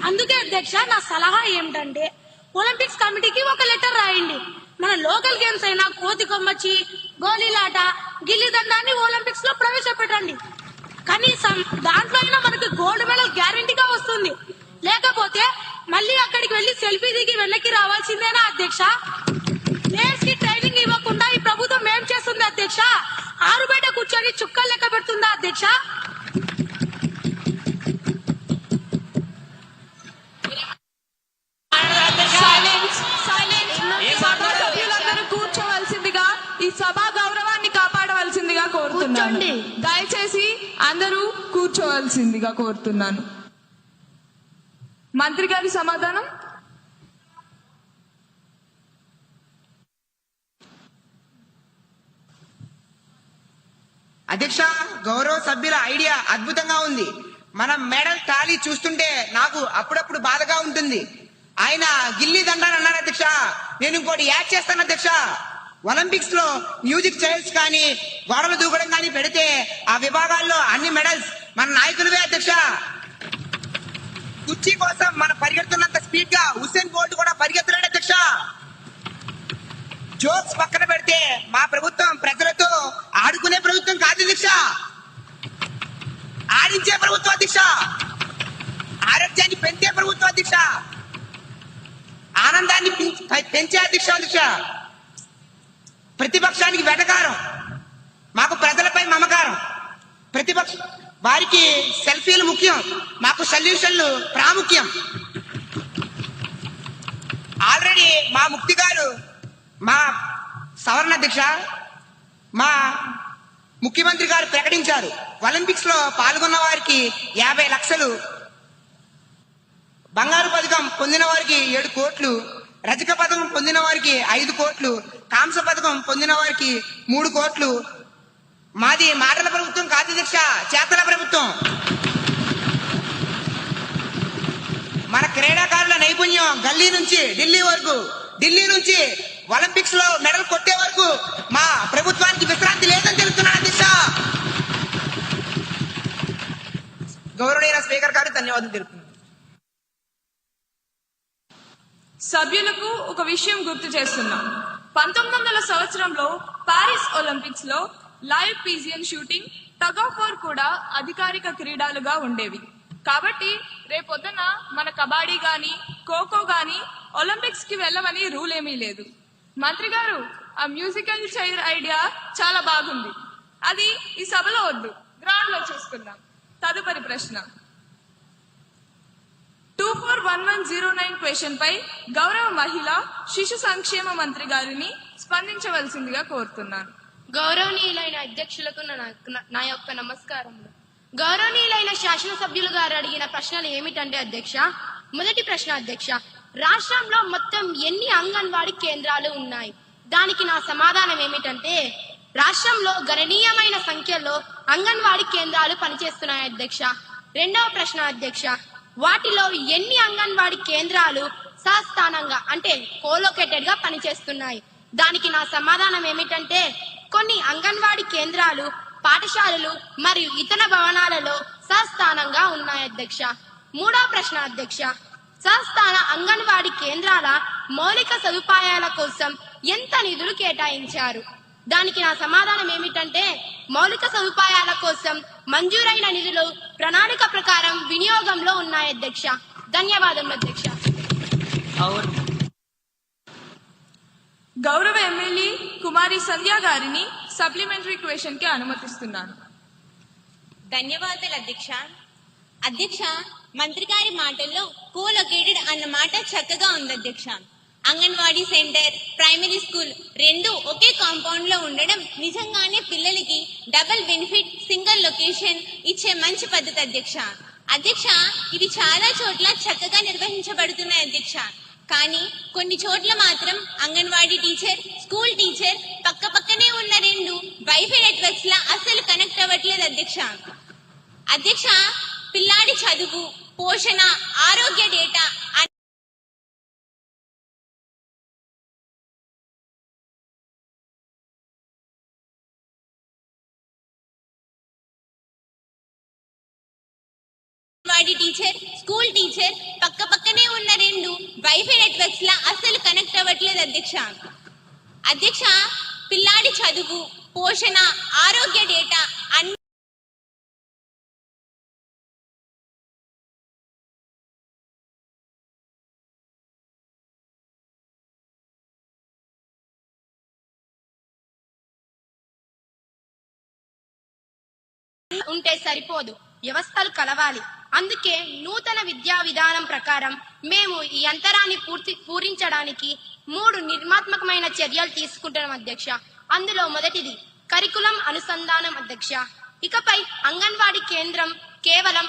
అందుకే అధ్యక్ష, నా సలహా ఏమిటంటే ఒలింపిక్స్ కమిటీకి ఒక లెటర్ రాయండి. మన లోకల్ గేమ్స్ అయినా కోతి కొమ్మచ్చి, గోళీలాట, గిల్లి దండాన్ని ఒలింపిక్స్ లో ప్రవేశపెట్టండి. కనీసం దాంట్లో అయినా మనకి గోల్డ్ మెడల్ గ్యారంటీగా వస్తుంది. లేకపోతే మళ్ళీ అక్కడికి వెళ్లి సెల్ఫీ దిగి వెనక్కి రావాల్సిందేనా అధ్యక్ష? ప్లేయర్స్ కి ట్రైనింగ్ ఇవ్వకుండా ఈ ప్రభుత్వం ఏం చేస్తుంది అధ్యక్ష? ఆరు బయట కూర్చొని చుక్కలు లెక్క పెడుతుందా అధ్యక్ష? సభ్యులందరూ కూర్చోవలసిందిగా, ఈ సభా గౌరవాన్ని కాపాడవలసిందిగా కోరుతున్నాను. దయచేసి అందరూ కూర్చోవలసిందిగా కోరుతున్నాను. మంత్రి గారి సమాధానం. అధ్యక్ష, గౌరవ సభ్యుల ఐడియా అద్భుతంగా ఉంది. మన మెడల్ టాలీ చూస్తుంటే నాకు అప్పుడప్పుడు బాధగా ఉంటుంది. ఆయన గిల్లీ దండాన్ని అన్నారు అధ్యక్ష. నేను ఇంకోటి యాడ్ చేస్తాను అధ్యక్ష. ఒలింపిక్స్ లో మ్యూజిక్ చైర్స్ కానీ గోడలు దూకడం కానీ పెడితే ఆ విభాగాల్లో అన్ని మెడల్స్ మన నాయకులవే అధ్యక్ష. కుర్చీ కోసం మనం పరిగెడుతున్నంత స్పీడ్ గా హుస్సేన్ బోల్ట్ కూడా పరిగెత్తలేడు అధ్యక్ష. జోక్స్ పక్కన పెడితే మా ప్రభుత్వం ప్రజలతో ఆడుకునే ప్రభుత్వం కాదు అధ్యక్ష, ఆడించే ప్రభుత్వం అధ్యక్ష, ఆరోగ్యాన్ని పెంచే ప్రభుత్వం అధ్యక్ష, ఆనందాన్ని పెంచే అధ్యక్ష. ప్రతిపక్షానికి వెటకారం, మాకు ప్రజలపై మమకారం. ప్రతిపక్ష వారికి సెల్ఫీలు ముఖ్యం, మాకు సొల్యూషన్లు ప్రాముఖ్యం. ఆల్రెడీ మా ముక్తి గారు, మా సవరణ అధ్యక్ష, మా ముఖ్యమంత్రి గారు ప్రకటించారు. ఒలింపిక్స్ లో పాల్గొన్న వారికి 50 లక్షలు, బంగారు పథకం పొందిన వారికి 7 కోట్లు, రజక పథకం పొందిన వారికి 5 కోట్లు, కాంస్య పథకం పొందిన వారికి 3 కోట్లు. మాది మాటల ప్రభుత్వం కాదు అధ్యక్ష, చేతల ప్రభుత్వం. మన క్రీడాకారుల నైపుణ్యం గల్లీ నుంచి ఢిల్లీ వరకు, ఢిల్లీ నుంచి ఒలింపిక్స్ లో మెడల్ కొట్టే వరకు మా ప్రభుత్వానికి విశ్రాంతి లేదని తెలుస్తున్నాను అధ్యక్ష. గౌరవనీయ స్పీకర్ గారు ధన్యవాదాలు తెలుపుతున్నాను. సభ్యులకు ఒక విషయం గుర్తు చేస్తున్నాం. 1900 సంవత్సరంలో పారిస్ ఒలింపిక్స్ లో live pigeon shooting, tug of war కూడా అధికారిక క్రీడలుగా ఉండేవి. కాబట్టి రేపొద్దున మన కబడ్డీ గాని ఖోఖో గాని ఒలింపిక్స్ కి వెళ్ళమని రూల్ ఏమీ లేదు. మంత్రి గారు, ఆ మ్యూజికల్ చైర్ ఐడియా చాలా బాగుంది. అది ఈ సభలో వద్దు, గ్రౌండ్ లో చూసుకుందాం. తదుపరి ప్రశ్న 241109 క్వశ్చన్ పై గౌరవ మహిళా శిశు సంక్షేమ మంత్రి గారిని స్పందించవలసిందిగా కోరుతున్నాను. గౌరవనీయులైన అధ్యక్షులకు నా యొక్క నమస్కారములు. గౌరవనీయులైన శాసనసభ్యులు గారు అడిగిన ప్రశ్నలు ఏమిటంటే అధ్యక్ష, మొదటి ప్రశ్న అధ్యక్ష, రాష్ట్రంలో మొత్తం ఎన్ని అంగన్వాడీ కేంద్రాలు ఉన్నాయి? దానికి నా సమాధానం ఏమిటంటే రాష్ట్రంలో గణనీయమైన సంఖ్యలో అంగన్వాడీ కేంద్రాలు పనిచేస్తున్నాయి అధ్యక్ష. రెండవ ప్రశ్న అధ్యక్ష, వాటిలో ఎన్ని అంగన్వాడీ కేంద్రాలు సస్థానంగా అంటే కోలోకేటెడ్ గా పనిచేస్తున్నాయి? దానికి నా సమాధానం ఏమిటంటే కొన్ని అంగన్వాడీ కేంద్రాలు పాఠశాలలు మరియు ఇతర భవనాలలో సస్థానంగా ఉన్నాయి అధ్యక్ష. మూడవ ప్రశ్న అధ్యక్ష, సస్థాన అంగన్వాడీ కేంద్రాల మౌలిక సదుపాయాల కోసం ఎంత నిధులు కేటాయించారు? దానికి నా సమాధానం ఏమిటంటే మౌలిక సదుపాయాల కోసం మంజూరైన నిధులు ప్రణాళిక ప్రకారం వినియోగంలో ఉన్నాయి అధ్యక్ష. ధన్యవాదములు అధ్యక్ష. గౌరవ ఎమ్మెల్యే కుమారి సంధ్య గారిని సప్లిమెంటరీ క్వశ్చన్ కి అనుమతిస్తున్నాను. ధన్యవాదాలు అధ్యక్ష. అధ్యక్ష, మంత్రి గారి మాటల్లో కోలొకేటెడ్ అన్న మాట చక్కగా ఉంది అధ్యక్ష. అంగన్వాడీ సెంటర్, ప్రైమరీ స్కూల్ రెండు ఒకే కాంపౌండ్ లో ఉండడం నిజంగానే పిల్లలకి డబుల్ బెనిఫిట్, సింగిల్ లొకేషన్ ఇచ్చే మంచి పద్ధతి అధ్యక్ష. అధ్యక్ష, ఇది చాలా చోట్ల చక్కగా నిర్వహించబడుతున్నాయి అధ్యక్ష. కానీ కొన్ని చోట్ల మాత్రం అంగన్వాడీ టీచర్, స్కూల్ టీచర్ పక్క పక్కనే ఉన్న రెండు వైఫై నెట్వర్క్స్ లా అస్సలు కనెక్ట్ అవ్వట్లేదు అధ్యక్ష. అధ్యక్ష, పిల్లాడి చదువు, పోషణ, ఆరోగ్య data anganwadi teacher, school teacher పక్క పక్కనే ఉన్న రెండు వైఫై నెట్వర్క్స్ లా అస్సలు కనెక్ట్ అవ్వట్లేదు అధ్యక్ష. అధ్యక్ష, పిల్లాడి చదువు, పోషణ, ఆరోగ్య డేటా అన్ని ఉంటే సరిపోదు, వ్యవస్థలు కలవాలి. అందుకే నూతన విద్యా విధానం ప్రకారం మేము ఈ అంతరాన్ని పూరించడానికి 3 నిర్మాత్మకమైన చర్యలు తీసుకుంటున్నాం అధ్యక్ష. అందులో మొదటిది కరికులం అనుసంధానం అధ్యక్ష. ఇకపై అంగన్వాడీ కేంద్రం కేవలం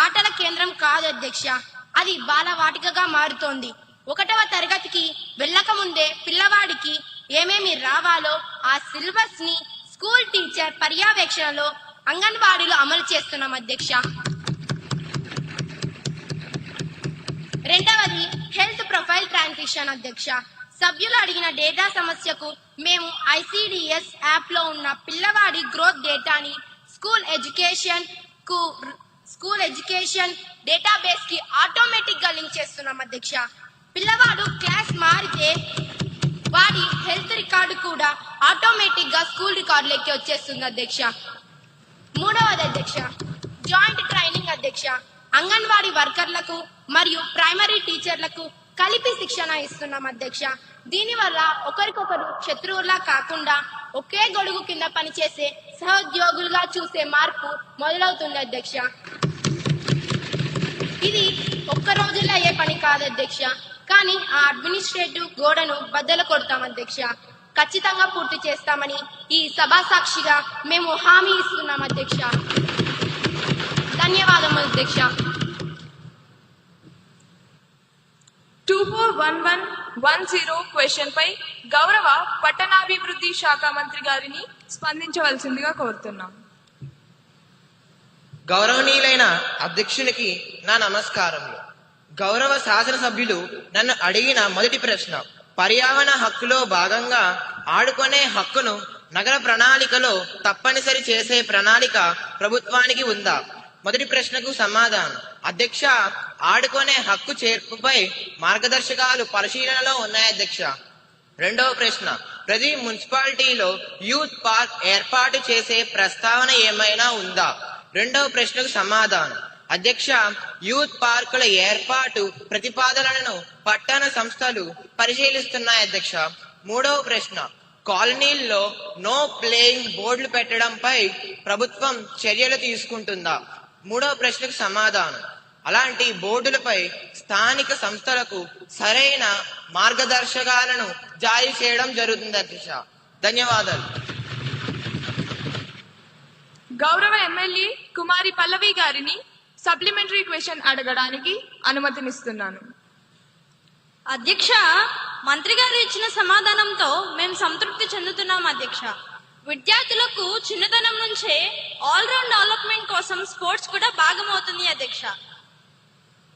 ఆటల కేంద్రం కాదు అధ్యక్ష, అది బాలవాటికగా మారుతోంది. 1వ తరగతికి వెళ్ళక ముందే పిల్లవాడికి ఏమేమి రావాలో ఆ సిలబస్ ని స్కూల్ టీచర్ పర్యవేక్షణలో అంగన్వాడీలో అమలు చేస్తున్నాం అధ్యక్ష. రెండవది హెల్త్ ప్రొఫైల్ ట్రాన్సిషన్ అధ్యక్ష. సభ్యులు అడిగిన డేటా సమస్యకు మేము ICDS యాప్ లో ఉన్న పిల్లవాడి గ్రోత్ డేటాని స్కూల్ ఎడ్యుకేషన్ డేటాబేస్ కి ఆటోమేటిక్ గా లింక్ చేస్తున్నాం అధ్యక్ష. పిల్లవాడు క్లాస్ మారితే వాడి హెల్త్ రికార్డు కూడా ఆటోమేటిక్ గా స్కూల్ రికార్డులోకి వచ్చేస్తుంది అధ్యక్ష. 3వది అధ్యక్ష జాయింట్ ట్రైనింగ్ అధ్యక్ష. అంగన్వాడీ వర్కర్లకు మరియు ప్రైమరీ టీచర్లకు కలిపి శిక్షణ ఇస్తున్నాం అధ్యక్ష. దీనివల్ల ఒకరికొకరు శత్రువులా కాకుండా ఒకే గొడుగు కింద పనిచేసే సహోద్యోగులుగా చూసే మార్పు మొదలవుతుంది అధ్యక్ష. ఇది ఒక్క రోజుల్లో అయ్యే పని కాదు అధ్యక్ష, కానీ ఆ అడ్మినిస్ట్రేటివ్ గోడను బద్దలు కొడతాం అధ్యక్ష. ఖచ్చితంగా పూర్తి చేస్తామని ఈ సభా సాక్షిగా మేము హామీ ఇస్తున్నాం అధ్యక్ష. ధన్యవాదములు అధ్యక్ష. 241110 క్వశ్చన్ పై గౌరవ పట్టణాభివృద్ధి శాఖ మంత్రి గారిని స్పందించవలసిందిగా కోరుతున్నాం. గౌరవనీయులైన అధ్యక్షునికి నా నమస్కారములు. గౌరవ శాసనసభ్యులు నన్ను అడిగిన మొదటి ప్రశ్న, పర్యావరణ హక్కులో భాగంగా ఆడుకునే హక్కును నగర ప్రణాళికలో తప్పనిసరి చేసే ప్రణాళిక ప్రభుత్వానికి ఉందా? మొదటి ప్రశ్నకు సమాధానం, అధ్యక్ష, ఆడుకునే హక్కు చేర్పుపై మార్గదర్శకాలు పరిశీలనలో ఉన్నాయి అధ్యక్ష. రెండవ ప్రశ్న, ప్రతి మున్సిపాలిటీలో యూత్ పార్క్ ఏర్పాటు చేసే ప్రస్తావన ఏమైనా ఉందా? రెండవ ప్రశ్నకు సమాధానం, అధ్యక్ష, యూత్ పార్కుల ఏర్పాటు ప్రతిపాదనలను పట్టణ సంస్థలు పరిశీలిస్తున్నాయి అధ్యక్ష. మూడవ ప్రశ్న, కాలనీల్లో నో ప్లేయింగ్ బోర్డులు పెట్టడంపై ప్రభుత్వం చర్యలు తీసుకుంటుందా? మూడవ ప్రశ్నకు సమాధానం, అలాంటి బోర్డులపై స్థానిక సంస్థలకు సరైన మార్గదర్శకాలను జారీ చేయడం జరుగుతుంది అధ్యక్ష. ధన్యవాదాలు. గౌరవ ఎమ్మెల్యే కుమారి పల్లవి గారిని సప్లిమెంటరీ క్వశ్చన్ అడగడానికి అనుమతినిస్తున్నాను. అధ్యక్ష, మంత్రి గారు ఇచ్చిన సమాధానంతో మేము సంతృప్తి చెందుతున్నాం అధ్యక్ష. విద్యార్థులకు చిన్నతనం నుంచే ఆల్రౌండ్ డెవలప్మెంట్ కోసం స్పోర్ట్స్ కూడా భాగమవుతుంది అధ్యక్ష.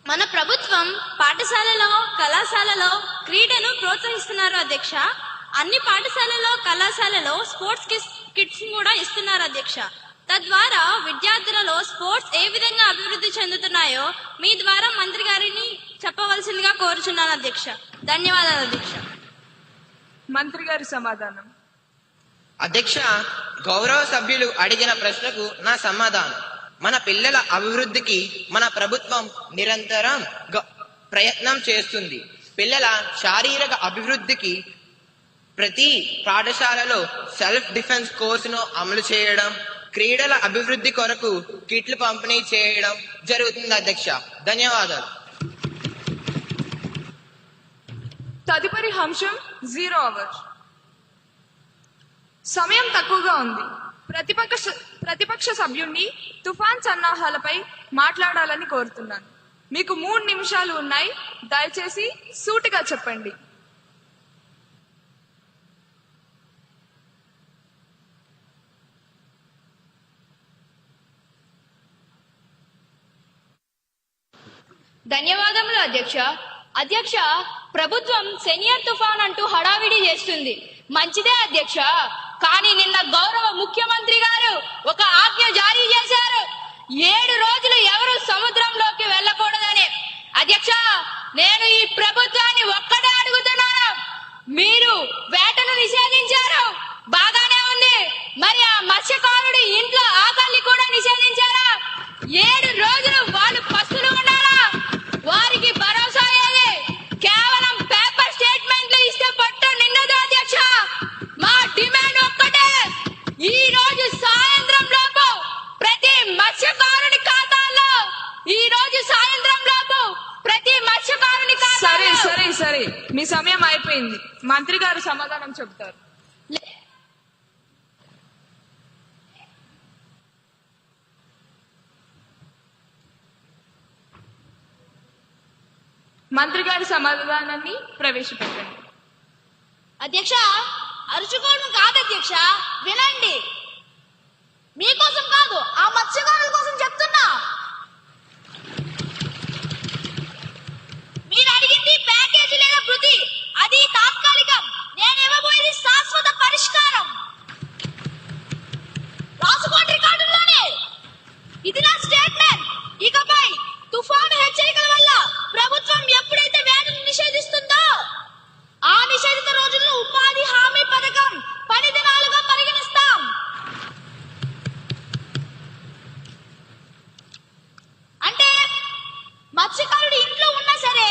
మన ప్రభుత్వం పాఠశాలలో కళాశాలలో క్రీడను ప్రోత్సహిస్తున్నారు అధ్యక్ష. అన్ని పాఠశాలలో కళాశాలలో స్పోర్ట్స్ కిట్స్ కూడా ఇస్తున్నారు అధ్యక్ష. తద్వారా విద్యార్థులలో స్పోర్ట్స్ ఏ విధంగా అభివృద్ధి చెందుతున్నాయో మీ ద్వారా మంత్రి గారిని చెప్పవలసిందిగా కోరుచున్నాను అధ్యక్ష. ధన్యవాదాలు అధ్యక్ష. మంత్రి గారి సమాధానం. అధ్యక్ష, గౌరవ సభ్యులు అడిగిన ప్రశ్నకు నా సమాధానం, మన పిల్లల అభివృద్ధికి మన ప్రభుత్వం నిరంతరం ప్రయత్నం చేస్తుంది. పిల్లల శారీరక అభివృద్ధికి ప్రతి పాఠశాలలో సెల్ఫ్ డిఫెన్స్ కోర్సును అమలు చేయడం, క్రీడల అభివృద్ధి కొరకు కిట్లు పంపిణీ చేయడం జరుగుతుంది అధ్యక్ష. ధన్యవాదాలు. తదుపరి అంశం 0 అవర్. సమయం తక్కువగా ఉంది. ప్రతిపక్ష సభ్యుణ్ణి తుఫాన్ సన్నాహాలపై మాట్లాడాలని కోరుతున్నాను. మీకు 3 నిమిషాలు ఉన్నాయి. దయచేసి సూటిగా చెప్పండి. ధన్యవాదములు అధ్యక్ష. అధ్యక్ష, ప్రభుత్వం సెనియర్ తుఫాన్ అంటూ హడావిడి చేస్తుంది. మంచిదే అధ్యక్ష, కానీ నిన్న గౌరవ ముఖ్యమంత్రి గారు ఒక ఆజ్ఞ జారీ చేశారు. 7 రోజులు ఎవరు సముద్రంలోకి వెళ్ళకూడదని. అధ్యక్ష, నేను ఈ ప్రభుత్వాన్ని ఒక్కటే అడుగుతున్నాను. మీరు వేటను నిషేధించారు, బాగానే ఉంది. మరి ఆ మత్స్యకారుడి ఇంట్లో ఆకలిని కూడా నిషేధించారా? 7 రోజులు వాళ్ళు పస్తులు ఉండాలా? వారికి భరోసా ఏది? కేవలం పేపర్ స్టేట్మెంట్లు ఇస్తే పట్టు నిన్నదు అధ్యక్ష. మా డిమాండ్ ఒక్కటే, ఈ రోజు సాయంత్రం లోపు ప్రతి మత్స్యకారుని ఖాతాల్లో, ఈ రోజు సాయంత్రం లోపు ప్రతి మత్స్యకారుని సరే ఖాతాలో. సరే సరే, మీ సమయం అయిపోయింది. మంత్రి గారు సమాధానం చెబుతారు. మంత్రి గారి సమాధానాన్ని ప్రవేశపెట్టండి. అధ్యక్ష, అరుచుకోవడం కాదు అధ్యక్ష, వినండి. మీకోసం కాదు, ఆ మత్స్యకారుల కోసం చెప్తున్నా. మీరు అడిగింది ప్యాకేజీ లేదా వృద్ధి, అది తాత్కాలికం. నేను ఇవ్వబోయేది శాశ్వత పరిష్కారం. రాసుకోండి రికార్డుల్లోనే. ఇది నా స్టేట్మెంట్. ఇకపై తుఫాను హెచ్చరికల వల్ల ప్రభుత్వం ఎప్పుడైతే వేటను నిషేధిస్తుందో, ఆ నిషేధిత రోజుల్లో ఉపాధి హామీ పథకం 10 దినాలుగా పరిగణిస్తాం. అంటే మత్స్యకారుడు ఇంట్లో ఉన్నా సరే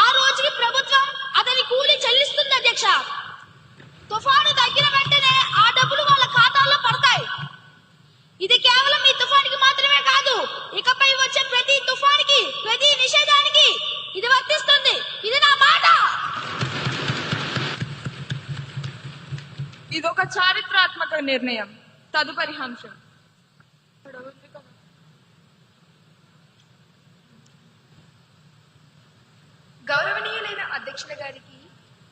ఆ రోజుకి ప్రభుత్వం అతని కూలి చెల్లిస్తుంది అధ్యక్ష. తుఫాను తగ్గిన వెంటనే ఆ డబ్బులు వాళ్ళ ఖాతాల్లో పడతాయి. ఇది కేవలం ఈ తుఫానికి మాత్రమే కాదు, ఇకపై వచ్చే ప్రతి తుఫానికి, ప్రతి నిషేధానికి ఇది వర్తిస్తుంది. ఇది నా మాట. ఇదొక చారిత్రాత్మక నిర్ణయం. తదుపరి అంశం. గౌరవనీయులైన అధ్యక్షుల గారికి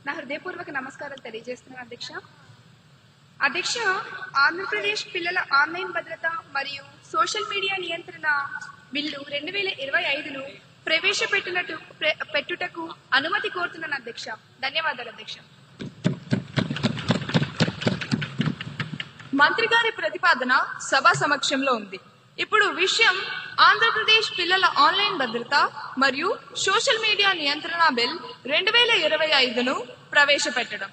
నా హృదయపూర్వక నమస్కారాలు తెలియజేస్తున్నాను అధ్యక్ష. అధ్యక్ష, ఆంధ్రప్రదేశ్ పిల్లల ఆన్లైన్ భద్రత మరియు సోషల్ మీడియా నియంత్రణ బిల్లు 2025ను పెట్టుటకు అనుమతి కోరుతున్నాను అధ్యక్ష. ధన్యవాదాలు అధ్యక్ష. మంత్రి గారి ప్రతిపాదన సభ సమక్షంలో ఉంది. ఇప్పుడు విషయం ఆంధ్రప్రదేశ్ పిల్లల ఆన్లైన్ భద్రత మరియు సోషల్ మీడియా నియంత్రణ బిల్ 2025ను ప్రవేశపెట్టడం.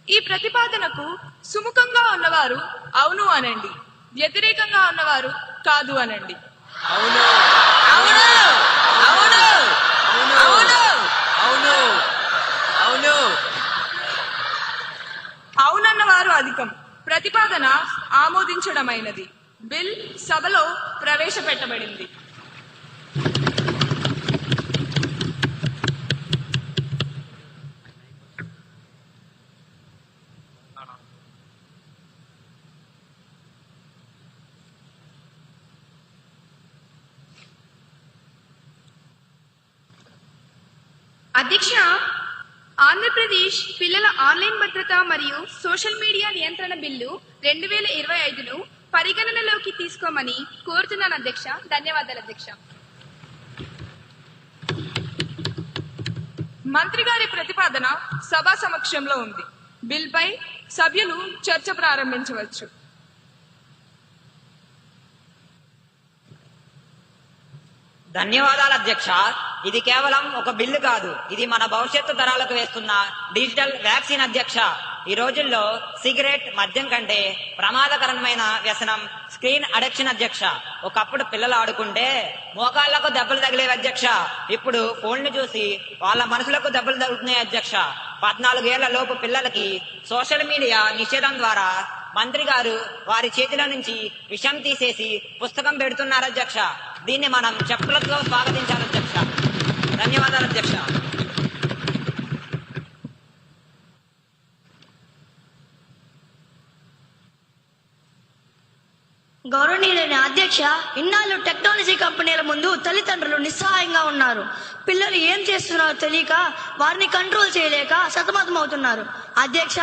ఈ ప్రతిపాదనకు సుముఖంగా ఉన్నవారు అవును అనండి, వ్యతిరేకంగా ఉన్నవారు కాదు అనండి. అవునన్న వారు అధికం. ప్రతిపాదన ఆమోదించడమైనది. బిల్ సభలో ప్రవేశపెట్టబడింది. అధ్యక్ష, ఆంధ్రప్రదేశ్ పిల్లల ఆన్లైన్ భద్రత మరియు సోషల్ మీడియా నియంత్రణ బిల్లు 2025ను పరిగణనలోకి తీసుకోమని కోరుతున్నాను అధ్యక్ష. ధన్యవాదాలు అధ్యక్ష. మంత్రి గారి ప్రతిపాదన సభ సమక్షంలో ఉంది. బిల్ పై సభ్యులు చర్చ ప్రారంభించవచ్చు. ధన్యవాదాలు అధ్యక్ష. ఇది కేవలం ఒక బిల్లు కాదు, ఇది మన భవిష్యత్తు తరాలకు వేస్తున్న డిజిటల్ వ్యాక్సిన్ అధ్యక్ష. ఈ రోజుల్లో సిగరెట్, మద్యం కంటే ప్రమాదకరమైన వ్యసనం స్క్రీన్ అడిక్షన్ అధ్యక్ష. ఒకప్పుడు పిల్లలు ఆడుకుంటే మోకాళ్లకు దెబ్బలు తగిలేవి అధ్యక్ష. ఇప్పుడు ఫోన్లు చూసి వాళ్ళ మనసులకు దెబ్బలు తగులుతున్నాయి అధ్యక్ష. 14 ఏళ్ల లోపు పిల్లలకి సోషల్ మీడియా నిషేధం ద్వారా మంత్రి గారు వారి చేతిలో నుంచి విషం తీసేసి పుస్తకం పెడుతున్నారు అధ్యక్ష. దీన్ని మనం చెప్పులతో స్వాగతించాలి అధ్యక్ష. ధన్యవాదాలు అధ్యక్ష. గౌరవనీయులైన అధ్యక్ష, ఇన్నాళ్ళు టెక్నాలజీ కంపెనీల ముందు తల్లిదండ్రులు నిస్సహాయంగా ఉన్నారు. పిల్లలు ఏం చేస్తున్నారో తెలియక వారిని కంట్రోల్ చేయలేక సతమతమవుతున్నారు. అధ్యక్ష,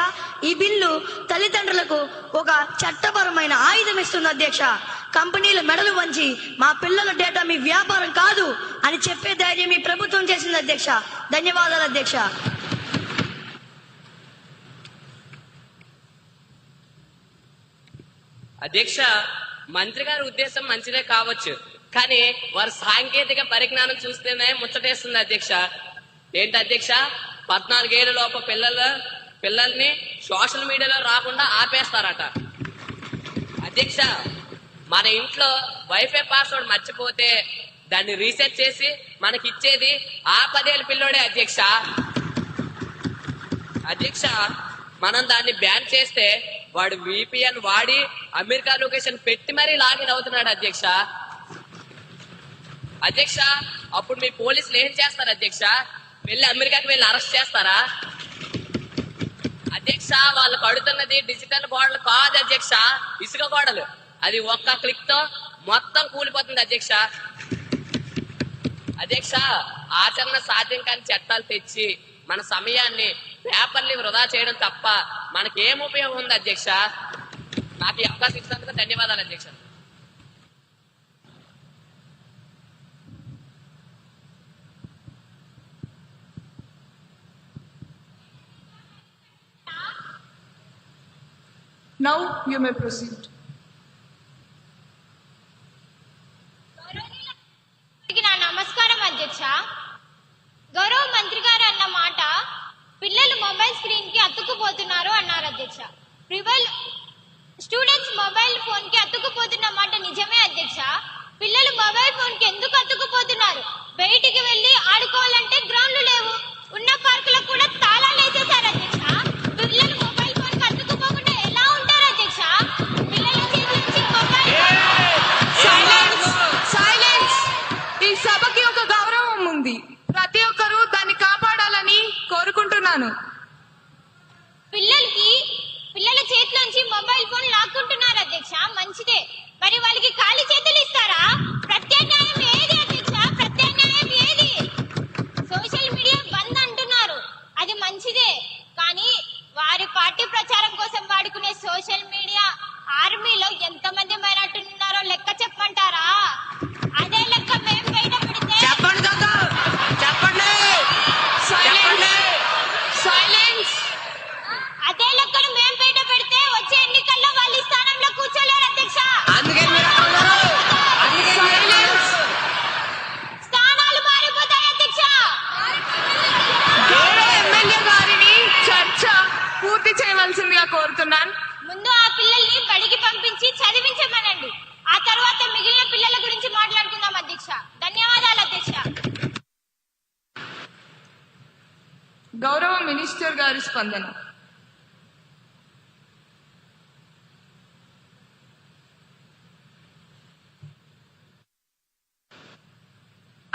ఈ బిల్లు తల్లిదండ్రులకు ఒక చట్టపరమైన ఆయుధం ఇస్తుంది అధ్యక్ష. కంపెనీల మెడలు వంచి మా పిల్లల డేటా మీ వ్యాపారం కాదు అని చెప్పే ధైర్యం ఈ ప్రభుత్వం చేసింది అధ్యక్ష. ధన్యవాదాలు అధ్యక్ష. అధ్యక్ష, మంత్రి గారి ఉద్దేశం మంచిదే కావచ్చు, కానీ వారి సాంకేతిక పరిజ్ఞానం చూస్తేనే ముచ్చటేస్తుంది అధ్యక్ష. ఏంటి అధ్యక్ష, 14 ఏళ్ళ లోపు పిల్లల్ని సోషల్ మీడియాలో రాకుండా ఆపేస్తారట. అధ్యక్ష, మన ఇంట్లో వైఫై పాస్వర్డ్ మర్చిపోతే దాన్ని రీసెట్ చేసి మనకి ఇచ్చేది ఆ 10 ఏళ్ళ పిల్లోడే అధ్యక్ష. అధ్యక్ష, మనం దాన్ని బ్యాన్ చేస్తే వాడు VPN వాడి అమెరికా లొకేషన్ పెట్టి మరీ లాగిన్ అవుతున్నాడు అధ్యక్ష. అధ్యక్ష, అప్పుడు మీ పోలీసులు ఏం చేస్తారు అధ్యక్ష? వెళ్ళి అమెరికాకి వెళ్ళి అరెస్ట్ చేస్తారా? అధ్యక్ష, వాళ్ళు కడుతున్నది డిజిటల్ గోడలు కాదు అధ్యక్ష, ఇసుక గోడలు. అది ఒక్క క్లిక్ తో మొత్తం కూలిపోతుంది అధ్యక్ష. అధ్యక్ష, ఆచరణ సాధ్యం కాని చట్టాలు తెచ్చి మన సమయాన్ని పేపర్లు వృధా చేయడం తప్ప మనకేం ఉపయోగం ఉంది అధ్యక్ష? నాకు ఈ అవకాశం ఇచ్చినందుకు ధన్యవాదాలు అధ్యక్ష. Now you may proceed. నా నమస్కారం అధ్యక్ష. గౌరవ మంత్రి గారు అన్న మాట, పిల్లలు మొబైల్ స్క్రీన్ కి అతుక్కుపోతున్నారు అన్నారు అధ్యక్ష. స్టూడెంట్స్ మొబైల్ ఫోన్ కి అతుక్కుపోతున్న మాట నిజమే అధ్యక్ష. పిల్లలు మొబైల్ ఫోన్ కి ఎందుకు అతుక్కుపోతున్నారు? బయటికి వెళ్లి ఆడుకోవాలంటే గ్రౌండ్లు లేవు, ఉన్న పార్కులకు కూడా తాళాలు వేసేశారు అధ్యక్ష. పిల్లలు మొబైల్ ఫోన్ కి అతుక్కుపోకుండా ఎలా ఉంటారు అధ్యక్ష? పిల్లల చేతి నుంచి మొబైల్ సైలెన్స్. ఈ సభకి ఒక గౌరవం ఉంది, ప్రతి ఒక్కరూ దాన్ని కాపాడాలని కోరుకుంటున్నాను. పిల్లల చేతిలోంచి మొబైల్ ఫోన్ లాక్కుంటున్నారు అధ్యక్ష, మంచిదే. మరి వాళ్ళకి ఖాళీ చేతులు ఇస్తారా? ప్రత్యామ్నాయం ఏది అధ్యక్ష? ప్రత్యామ్నాయం ఏది? సోషల్ మీడియా బంద్ అంటున్నారు, అది మంచిదే. కానీ వారి పార్టీ ప్రచారం కోసం వాడుకునే సోషల్ మీడియా ఆర్మీలో ఎంతమంది మైనార్టీలు ఉన్నారో లెక్క చెప్పమంటారా? అదే లెక్క మేము బయట పెడితే అదే లెక్కను మేము బయట పెడితే వచ్చే ఎన్నికల్లో వాళ్ళ స్థానంలో కూర్చోలేరు అధ్యక్ష. స్థానాలు మారిపోతాయి అధ్యక్ష. ఎమ్మెల్యే గారిని చర్చ పూర్తి చేయవలసిందిగా కోరుతున్నాను. ముందు ఆ పిల్లల్ని బడికి పంపించి చదివించమనండి, ఆ తర్వాత మిగిలిన పిల్లల గురించి మాట్లాడుకుందాం అధ్యక్ష. ధన్యవాదాలు అధ్యక్ష. గౌరవ మినిస్టర్ గారి స్పందన.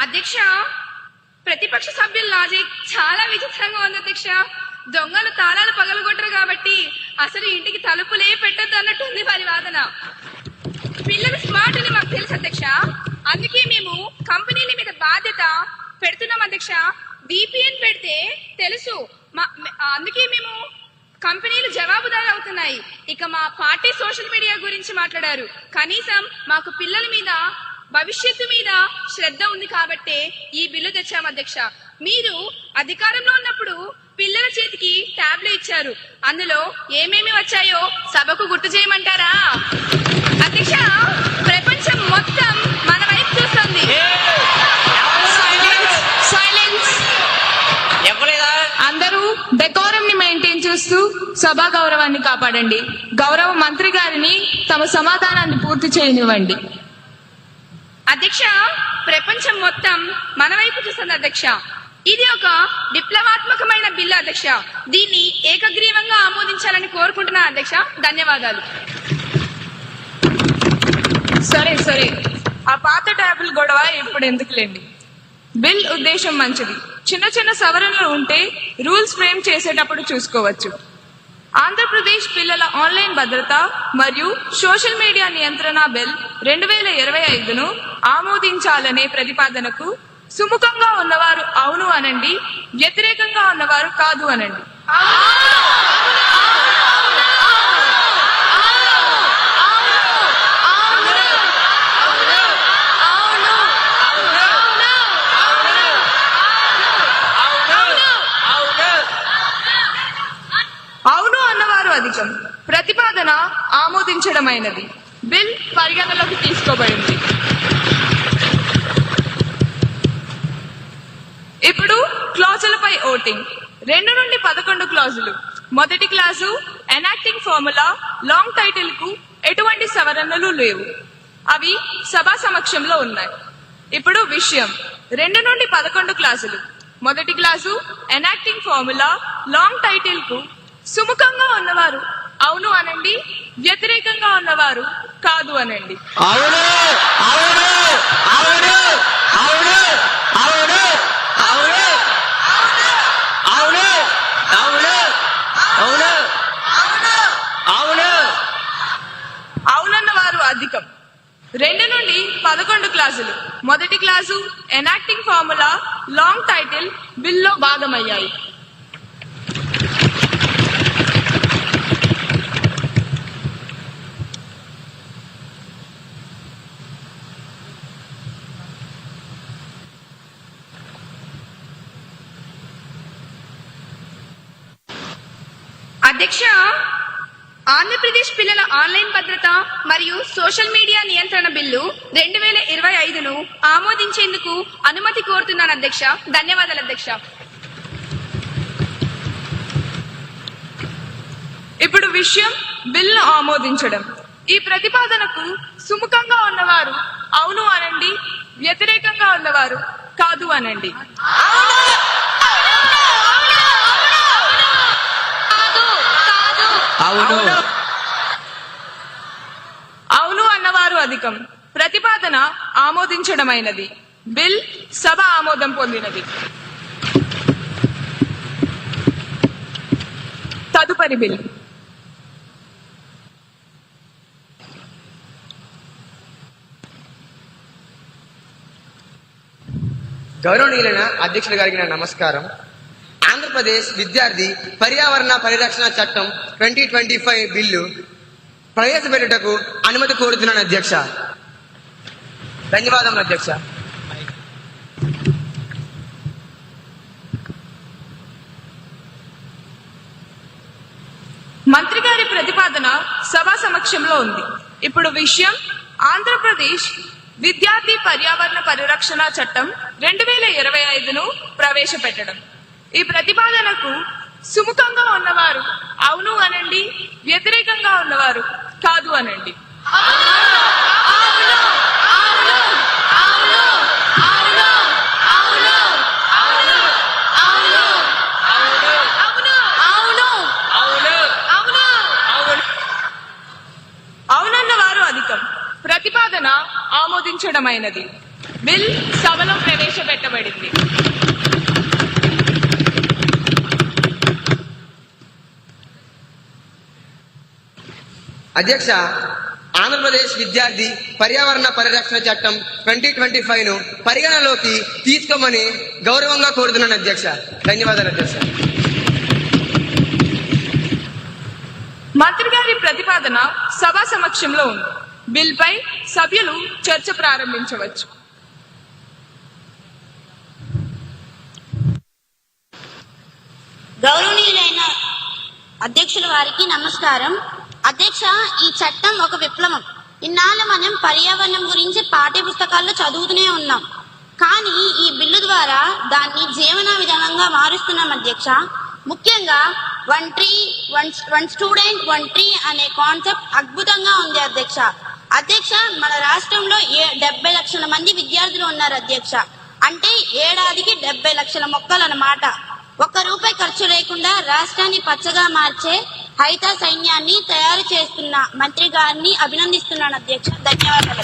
అధ్యక్ష, ప్రతిపక్ష సభ్యుల లాజిక్ చాలా విచిత్రంగా ఉంది అధ్యక్ష. దొంగలు తాళాలు పగలగొట్టరు కాబట్టి అసలు ఇంటికి తలుపులే పెట్టద్దు అన్నట్టుంది వారి వాదన. పిల్లలు స్మార్ట్ అని మాకు తెలుసు అధ్యక్ష, అందుకే మేము కంపెనీల మీద బాధ్యత పెడుతున్నాం అధ్యక్ష. VPN పెడితే తెలుసు, అందుకే మేము కంపెనీలు జవాబుదారు అవుతున్నాయి. ఇక మా పార్టీ సోషల్ మీడియా గురించి మాట్లాడారు. కనీసం మాకు పిల్లల మీద, భవిష్యత్తు మీద శ్రద్ధ ఉంది కాబట్టే ఈ బిల్లు తెచ్చాం అధ్యక్ష. మీరు అధికారంలో ఉన్నప్పుడు పిల్లల చేతికి ట్యాబ్లు ఇచ్చారు, అందులో ఏమేమి వచ్చాయో సభకు గుర్తు చేయమంటారా? అధ్యక్ష, ప్రపంచం మొత్తం మన వైపు చూస్తుంది. అందరూ డెకోరం ని మెయింటైన్ చేస్తూ సభా గౌరవాన్ని కాపాడండి. గౌరవ మంత్రి గారిని తమ సమాధానాన్ని పూర్తి చేయనివ్వండి. అధ్యక్ష, ప్రపంచం మొత్తం మన వైపు చూస్తుంది అధ్యక్ష. ఇది ఒక విప్లవాత్మకమైన బిల్లు అధ్యక్ష. దీన్ని ఏకగ్రీవంగా ఆమోదించాలని కోరుకుంటున్నాను అధ్యక్ష. ధన్యవాదాలు. సరే, ఆ పాత ట్యాబుల్ గొడవ ఇప్పుడు ఎందుకులేండి. బిల్ ఉద్దేశం మంచిది, చిన్న చిన్న సవరణలు ఉంటే రూల్స్ ఫ్రేమ్ చేసేటప్పుడు చూసుకోవచ్చు. ఆంధ్రప్రదేశ్ పిల్లల ఆన్లైన్ భద్రత మరియు సోషల్ మీడియా నియంత్రణ బిల్ 2025ను ఆమోదించాలనే ప్రతిపాదనకు సుముఖంగా ఉన్నవారు అవును అనండి, వ్యతిరేకంగా ఉన్నవారు కాదు అనండి. అవును అన్నవారు అధికం. ప్రతిపాదన ఆమోదించడమైనది. బిల్ పరిగణలోకి తీసుకోబడింది. ఫార్ములాపై ఓటింగ్ 2 నుండి 11 క్లాజులు. మొదటి clause enacting formula long title కు ఎటువంటి సవరణలు లేవు. అవి సభా సమక్షంలో ఉన్నాయి. ఇప్పుడు విషయం 2 నుండి 11 క్లాసులు. మొదటి class enacting formula long title కు సుముఖంగా ఉన్నవారు అవును అనండి, వ్యతిరేకంగా ఉన్నవారు కాదు అనండి. అవును అవును అవును అవును అవును అవును అవును అవును అవును అవును అవునన్న వారు అధికం. 2 నుండి 11 క్లాసులు. మొదటి class enacting formula long title బిల్లో భాగమయ్యాయి. అధ్యక్ష, ఆంధ్రప్రదేశ్ పిల్లల ఆన్లైన్ భద్రత మరియు సోషల్ మీడియా నియంత్రణ బిల్లు 2025ను ఆమోదించేందుకు అనుమతి కోరుతున్నాను అధ్యక్ష. ధన్యవాదాలు అధ్యక్ష. ఇప్పుడు విషయం బిల్లు ఆమోదించడం. ఈ ప్రతిపాదనకు సుముఖంగా ఉన్నవారు అవును అనండి, వ్యతిరేకంగా ఉన్నవారు కాదు అనండి. అవును అన్నవారు అధికం. ప్రతిపాదన ఆమోదించడమైనది. బిల్ సభ ఆమోదం పొందినది. తదుపరి బిల్. గౌరవనీయులైన అధ్యక్షుల గారికి నా నమస్కారం. ఆంధ్రప్రదేశ్ విద్యార్థి పర్యావరణ పరిరక్షణ చట్టం 2025 బిల్లు ప్రవేశపెట్టుటకు అనుమతి కోరుతున్నాను అధ్యక్ష. ధన్యవాదములు అధ్యక్ష. మంత్రి గారి ప్రతిపాదన సభా సమక్షంలో ఉంది. ఇప్పుడు విషయం ఆంధ్రప్రదేశ్ విద్యార్థి పర్యావరణ పరిరక్షణ చట్టం 2025ను ప్రవేశపెట్టడం. ఈ ప్రతిపాదనకు సుముఖంగా ఉన్నవారు అవును అనండి, వ్యతిరేకంగా ఉన్నవారు కాదు అనండి. అవునన్న వారు అధికం. ప్రతిపాదన ఆమోదించడమైనది. బిల్ సభలో ప్రవేశపెట్టబడింది. అధ్యక్ష, ఆంధ్రప్రదేశ్ విద్యార్థి పర్యావరణ పరిరక్షణ చట్టం 2025ను పరిగణలోకి తీసుకోమని గౌరవంగా కోరుతున్నాను అధ్యక్ష. ధన్యవాదాలు అధ్యక్ష. మంత్రి గారి ప్రతిపాదన సభా సమక్షంలో ఉంది. బిల్ పై సభ్యులు చర్చ ప్రారంభించవచ్చు. గౌరవనీయులైన అధ్యక్షుల వారికి నమస్కారం. అధ్యక్ష, ఈ చట్టం ఒక విప్లవం. ఇన్నాళ్ళు మనం పర్యావరణం గురించి పాఠ్య పుస్తకాల్లో చదువుతూనే ఉన్నాం, కానీ ఈ బిల్లు ద్వారా దాన్ని జీవన విధానంగా మారుస్తున్నాం అధ్యక్ష. ముఖ్యంగా one tree one student 1 tree అనే కాన్సెప్ట్ అద్భుతంగా ఉంది అధ్యక్ష. అధ్యక్ష, మన రాష్ట్రంలో 70 లక్షల మంది విద్యార్థులు ఉన్నారు అధ్యక్ష. అంటే ఏడాదికి 70 లక్షల మొక్కలు అన్నమాట. ₹1 ఖర్చు లేకుండా రాష్ట్రాన్ని పచ్చగా మార్చే హరిత సైన్యాన్ని తయారు చేస్తున్న మంత్రి గారిని అభినందిస్తున్నాను అధ్యక్ష. ధన్యవాదాలు.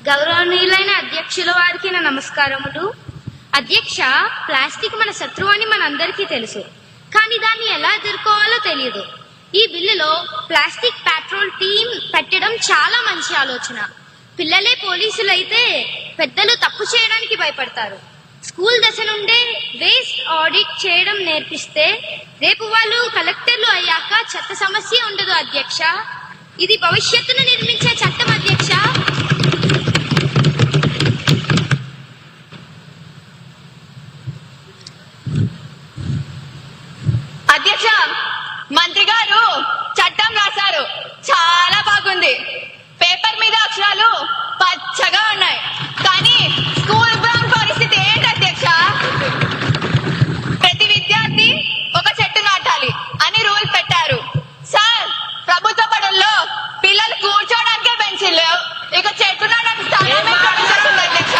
గౌరవనీయులైన అధ్యక్షుల వారికి నా నమస్కారములు. అధ్యక్ష, ప్లాస్టిక్ మన శత్రువు అని మనందరికీ తెలుసు, కానీ దాన్ని ఎలా ఎదుర్కోవాలో తెలియదు. ఈ బిల్లులో ప్లాస్టిక్ పెట్రోల్ టీం పెట్టడం చాలా మంచి ఆలోచన. పిల్లలే పోలీసులైతే పెద్దలు తప్పు చేయడానికి భయపడతారు. స్కూల్ దశ నుండే వేస్ట్ ఆడిట్ చేయడం నేర్పిస్తే రేపు వాళ్ళు కలెక్టర్లు అయ్యాక చెత్త సమస్య ఉండదు అధ్యక్ష. ఇది భవిష్యత్తును నిర్మించే చట్టం అధ్యక్ష. అధ్యక్ష, మంత్రి గారు చట్టం రాశారు, చాలా బాగుంది. పేపర్ మీద అక్షరాలు పచ్చగా ఉన్నాయి, కానీ స్కూల్ గ్రౌండ్ పరిస్థితి ఏంటి అధ్యక్ష? ప్రతి విద్యార్థి ఒక చెట్టు నాటాలి అని రూల్ పెట్టారు. సార్, ప్రభుత్వ బడుల్లో పిల్లలు కూర్చోడానికే బెంచీలు లేవు, ఇక చెట్టు నాటడానికి స్థానమే ప్రవేశిస్తుంది అధ్యక్ష.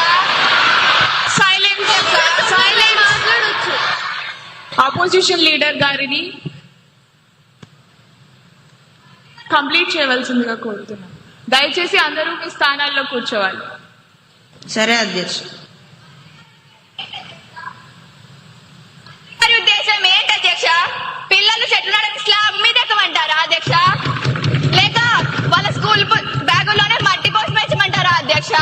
ఆపోజిషన్ లీడర్ గారిని కంప్లీట్ చేయవలసిందిగా కోరుతున్నాను. దయచేసి అందరూ మీ స్థానాల్లో కూర్చోవాలి. సరే అధ్యక్ష. ఉద్దేశం ఏంటి అధ్యక్ష? పిల్లలు చెట్టు నాటడానికి స్లాబ్ మీద ఎక్కమంటారా అధ్యక్ష? లేక వాళ్ళ స్కూల్ బ్యాగుల్లోనే మట్టి పోసి పెంచమంటారా అధ్యక్ష?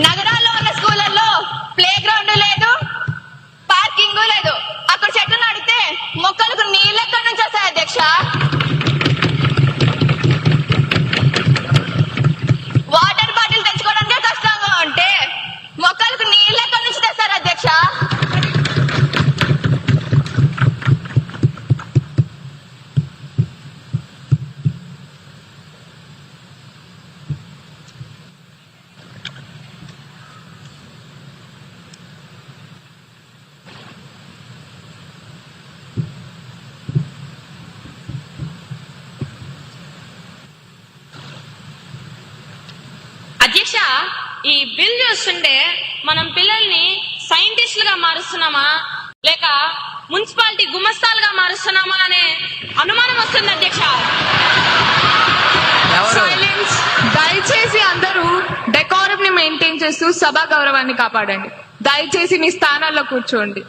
నగరాల్లో ఉన్న స్కూళ్ళల్లో ప్లే గ్రౌండ్ లేదు, పార్కింగ్ లేదు. అక్కడ చెట్లు నాటితే మొక్కలకు నీళ్ళు ఎక్కడి నుంచి వస్తాయి అధ్యక్ష? వాటర్ బాటిల్ తెచ్చుకోవడానికే కష్టంగా ఉంటే మొక్కలకు నీళ్ళు ఎక్కడి నుంచి తెస్తారు అధ్యక్ష? అధ్యక్ష, ఈ బిల్ చూస్తుంటే మనం పిల్లల్ని సైంటిస్టులుగా మారుస్తున్నామా లేక మున్సిపాలిటీ గుమస్తాలుగా మారుస్తున్నామా అనే అనుమానం వస్తుంది అధ్యక్ష. సైలెన్స్. దయచేసి అందరూ డెకోరం ని మెయింటైన్ చేస్తూ సభా గౌరవాన్ని కాపాడండి. దయచేసి మీ స్థానాల్లో కూర్చోండి.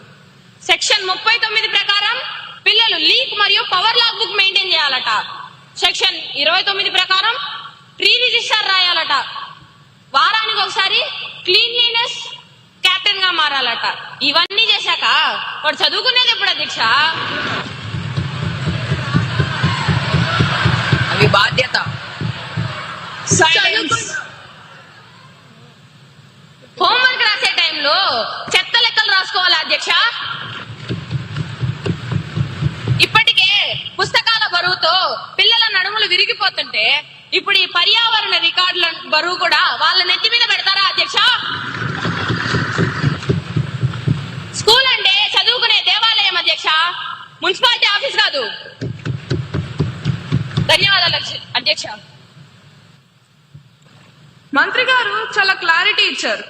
సెక్షన్ 39 ప్రకారం పిల్లలు లీక్ మరియు పవర్ లాగ్ బుక్ మెయింటైన్ చేయాలట. సెక్షన్ 29 ప్రకారం ప్రీ రిజిస్టర్ రాయాలట. వారానికి ఒకసారి క్లీన్లీనెస్ కెప్టెన్ గా మారాలట. ఇవన్నీ చేశాక వాడు చదువుకునేది ఎప్పుడు అధ్యక్ష? అవి బాధ్యత. హోంవర్క్ రాసే టైంలో చెత్త లెక్కలు రాసుకోవాలా అధ్యక్ష? ఇప్పటికే పుస్తకాల బరువుతో పిల్లల నడుములు విరిగిపోతుంటే ఇప్పుడు ఈ పర్యావరణ రికార్డుల బరువు కూడా వాళ్ళ నెత్తి మీద పెడతారా అధ్యక్ష? స్కూల్ అంటే చదువుకునే దేవాలయం అధ్యక్ష, మున్సిపాలిటీ ఆఫీస్ కాదు. ధన్యవాదాలు అధ్యక్ష. మంత్రి గారు చాలా క్లారిటీ ఇచ్చారు.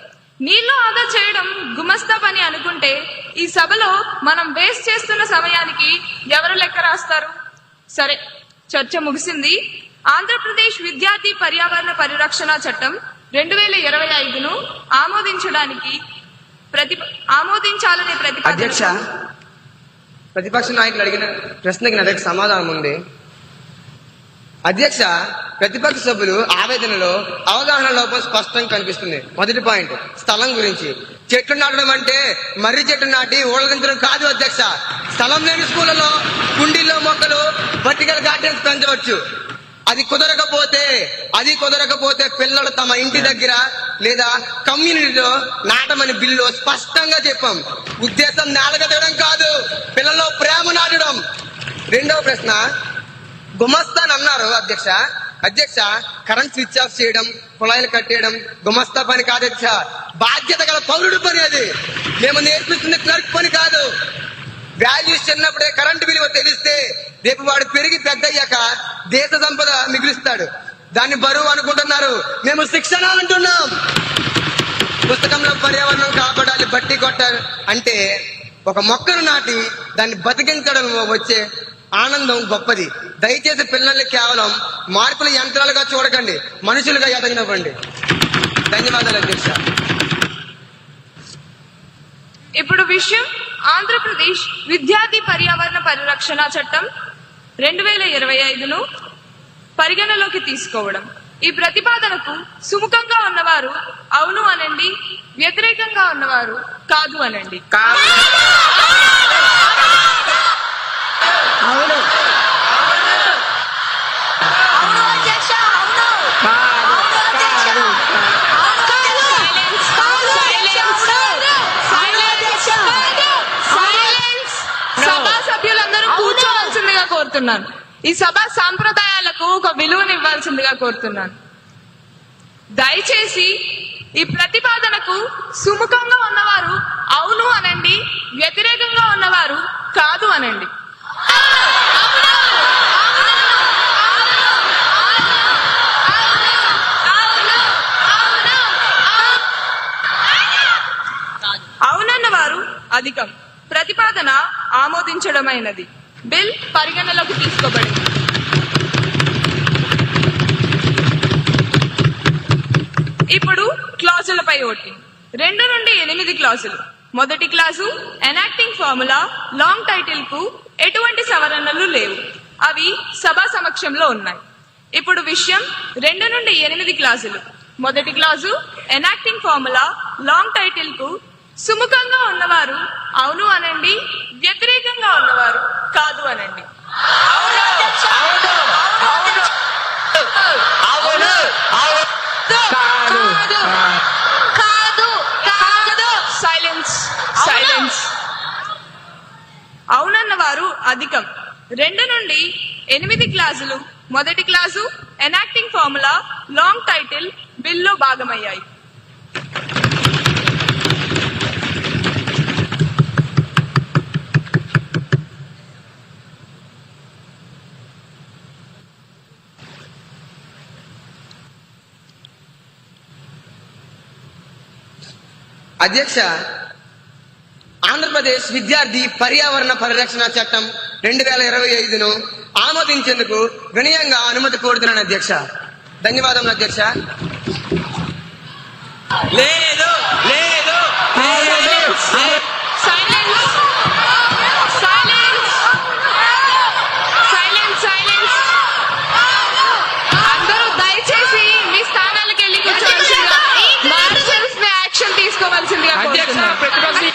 నీళ్లు ఆదా చేయడం గుమస్తా పని అనుకుంటే ఈ సభలో మనం వేస్ట్ చేస్తున్న సమయానికి ఎవరు లెక్క రాస్తారు? సరే, చర్చ ముగిసింది. ఆంధ్రప్రదేశ్ విద్యార్థి పర్యావరణ పరిరక్షణ చట్టం 2025ను ఆమోదించాలనే అధ్యక్ష, ప్రతిపక్ష నాయకులు అడిగిన ప్రశ్నకి నా దగ్గర సమాధానం ఉంది. అధ్యక్ష, ప్రతిపక్ష సభ్యులు ఆవేదనలో అవగాహన లోపం స్పష్టంగా కనిపిస్తుంది. మొదటి పాయింట్ స్థలం గురించి. చెట్లు నాటడం అంటే మర్రి చెట్లు నాటి ఊళ్ళగించడం కాదు అధ్యక్ష. స్థలం లేని స్కూళ్లలో కుండీల్లో మొక్కలు, వర్టికల్ గార్డెన్స్ పెంచవచ్చు. అది కుదరకపోతే పిల్లలు తమ ఇంటి దగ్గర లేదా కమ్యూనిటీలో నాటమని బిల్లు స్పష్టంగా చెప్పాం. ఉద్దేశం నేలగట్టడం కాదు, పిల్లల్లో ప్రేమ నాటడం. రెండవ ప్రశ్న, గుమస్తాన్ అన్నారు అధ్యక్ష. కరెంట్ స్విచ్ ఆఫ్ చేయడం, కుళాయిలు కట్టేయడం గుమస్తా పని కాదు అధ్యక్ష. బాధ్యత గల పౌరుడు పని అది. మేము నేర్పిస్తున్న క్లర్క్ పని కాదు. వాల్యూస్ చిన్నప్పుడే కరెంటు విలువ తెలిస్తే రేపు వాడు పెరిగి పెద్దయ్యాక దేశ సంపద మిగులుస్తాడు. దాన్ని బరువు అనుకుంటున్నారు, మేము శిక్షణ అంటున్నాం. పుస్తకంలో పర్యావరణం కాపాడాలి బట్టి కొట్టాలి అంటే ఒక మొక్కను నాటి దాన్ని బతికించడం వచ్చే ఆనందం గొప్పది. దయచేసి పిల్లల్ని కేవలం మార్పుల యంత్రాలుగా చూడకండి, మనుషులుగా ఎదగనివ్వండి. ధన్యవాదాలు అధ్యక్ష. ఇప్పుడు విషయం ఆంధ్రప్రదేశ్ విద్యార్థి పర్యావరణ పరిరక్షణ చట్టం 2025ను పరిగణలోకి తీసుకోవడం. ఈ ప్రతిపాదనకు సుముఖంగా ఉన్నవారు అవును అనండి, వ్యతిరేకంగా ఉన్నవారు కాదు అనండి. అవును. సభా సభ్యులందరూ కోరుతున్నాను. ఈ సభ సాంప్రదాయాలకు ఒక విలువనివ్వాల్సిందిగా కోరుతున్నాను. దయచేసి ఈ ప్రతిపాదనకు సుముఖంగా ఉన్నవారు అవును అనండి, వ్యతిరేకంగా ఉన్నవారు కాదు అనండి. అవునన్న వారు అధికం. ప్రతిపాదన ఆమోదించడమైనది. బిల్ పరిగణలోకి తీసుకోబడింది. ఇప్పుడు క్లాజులపై ఓటింగ్. 2 నుండి 8 క్లాజులు. మొదటి clause enacting formula long title కు ఎటువంటి సవరణలు లేవు. అవి సభా సమక్షంలో ఉన్నాయి. ఇప్పుడు విషయం 2 నుండి 8 క్లాజులు. మొదటి clause enacting formula long title కు సుముఖంగా ఉన్నవారు అవును అనండి, వ్యతిరేకంగా ఉన్నవారు కాదు అనండి. Silence silence. అవునన్న వారు అధికం. 2 నుండి 8 క్లాజులు. మొదటి clause enacting formula long title బిల్లో భాగమయ్యాయి. అధ్యక్ష, ఆంధ్రప్రదేశ్ విద్యార్థి పర్యావరణ పరిరక్షణ చట్టం 2025ను ఆమోదించేందుకు వినయంగా అనుమతి కోరుతున్నాను అధ్యక్ష. ధన్యవాదములు అధ్యక్ష. లేదు లేదు అందరూ దయచేసి మీ స్థానాలకు వెళ్ళి కూర్చోవలసిందిగా, మార్షల్స్ ని యాక్షన్ తీసుకోవాల్సిందిగా కోరుతున్నాను.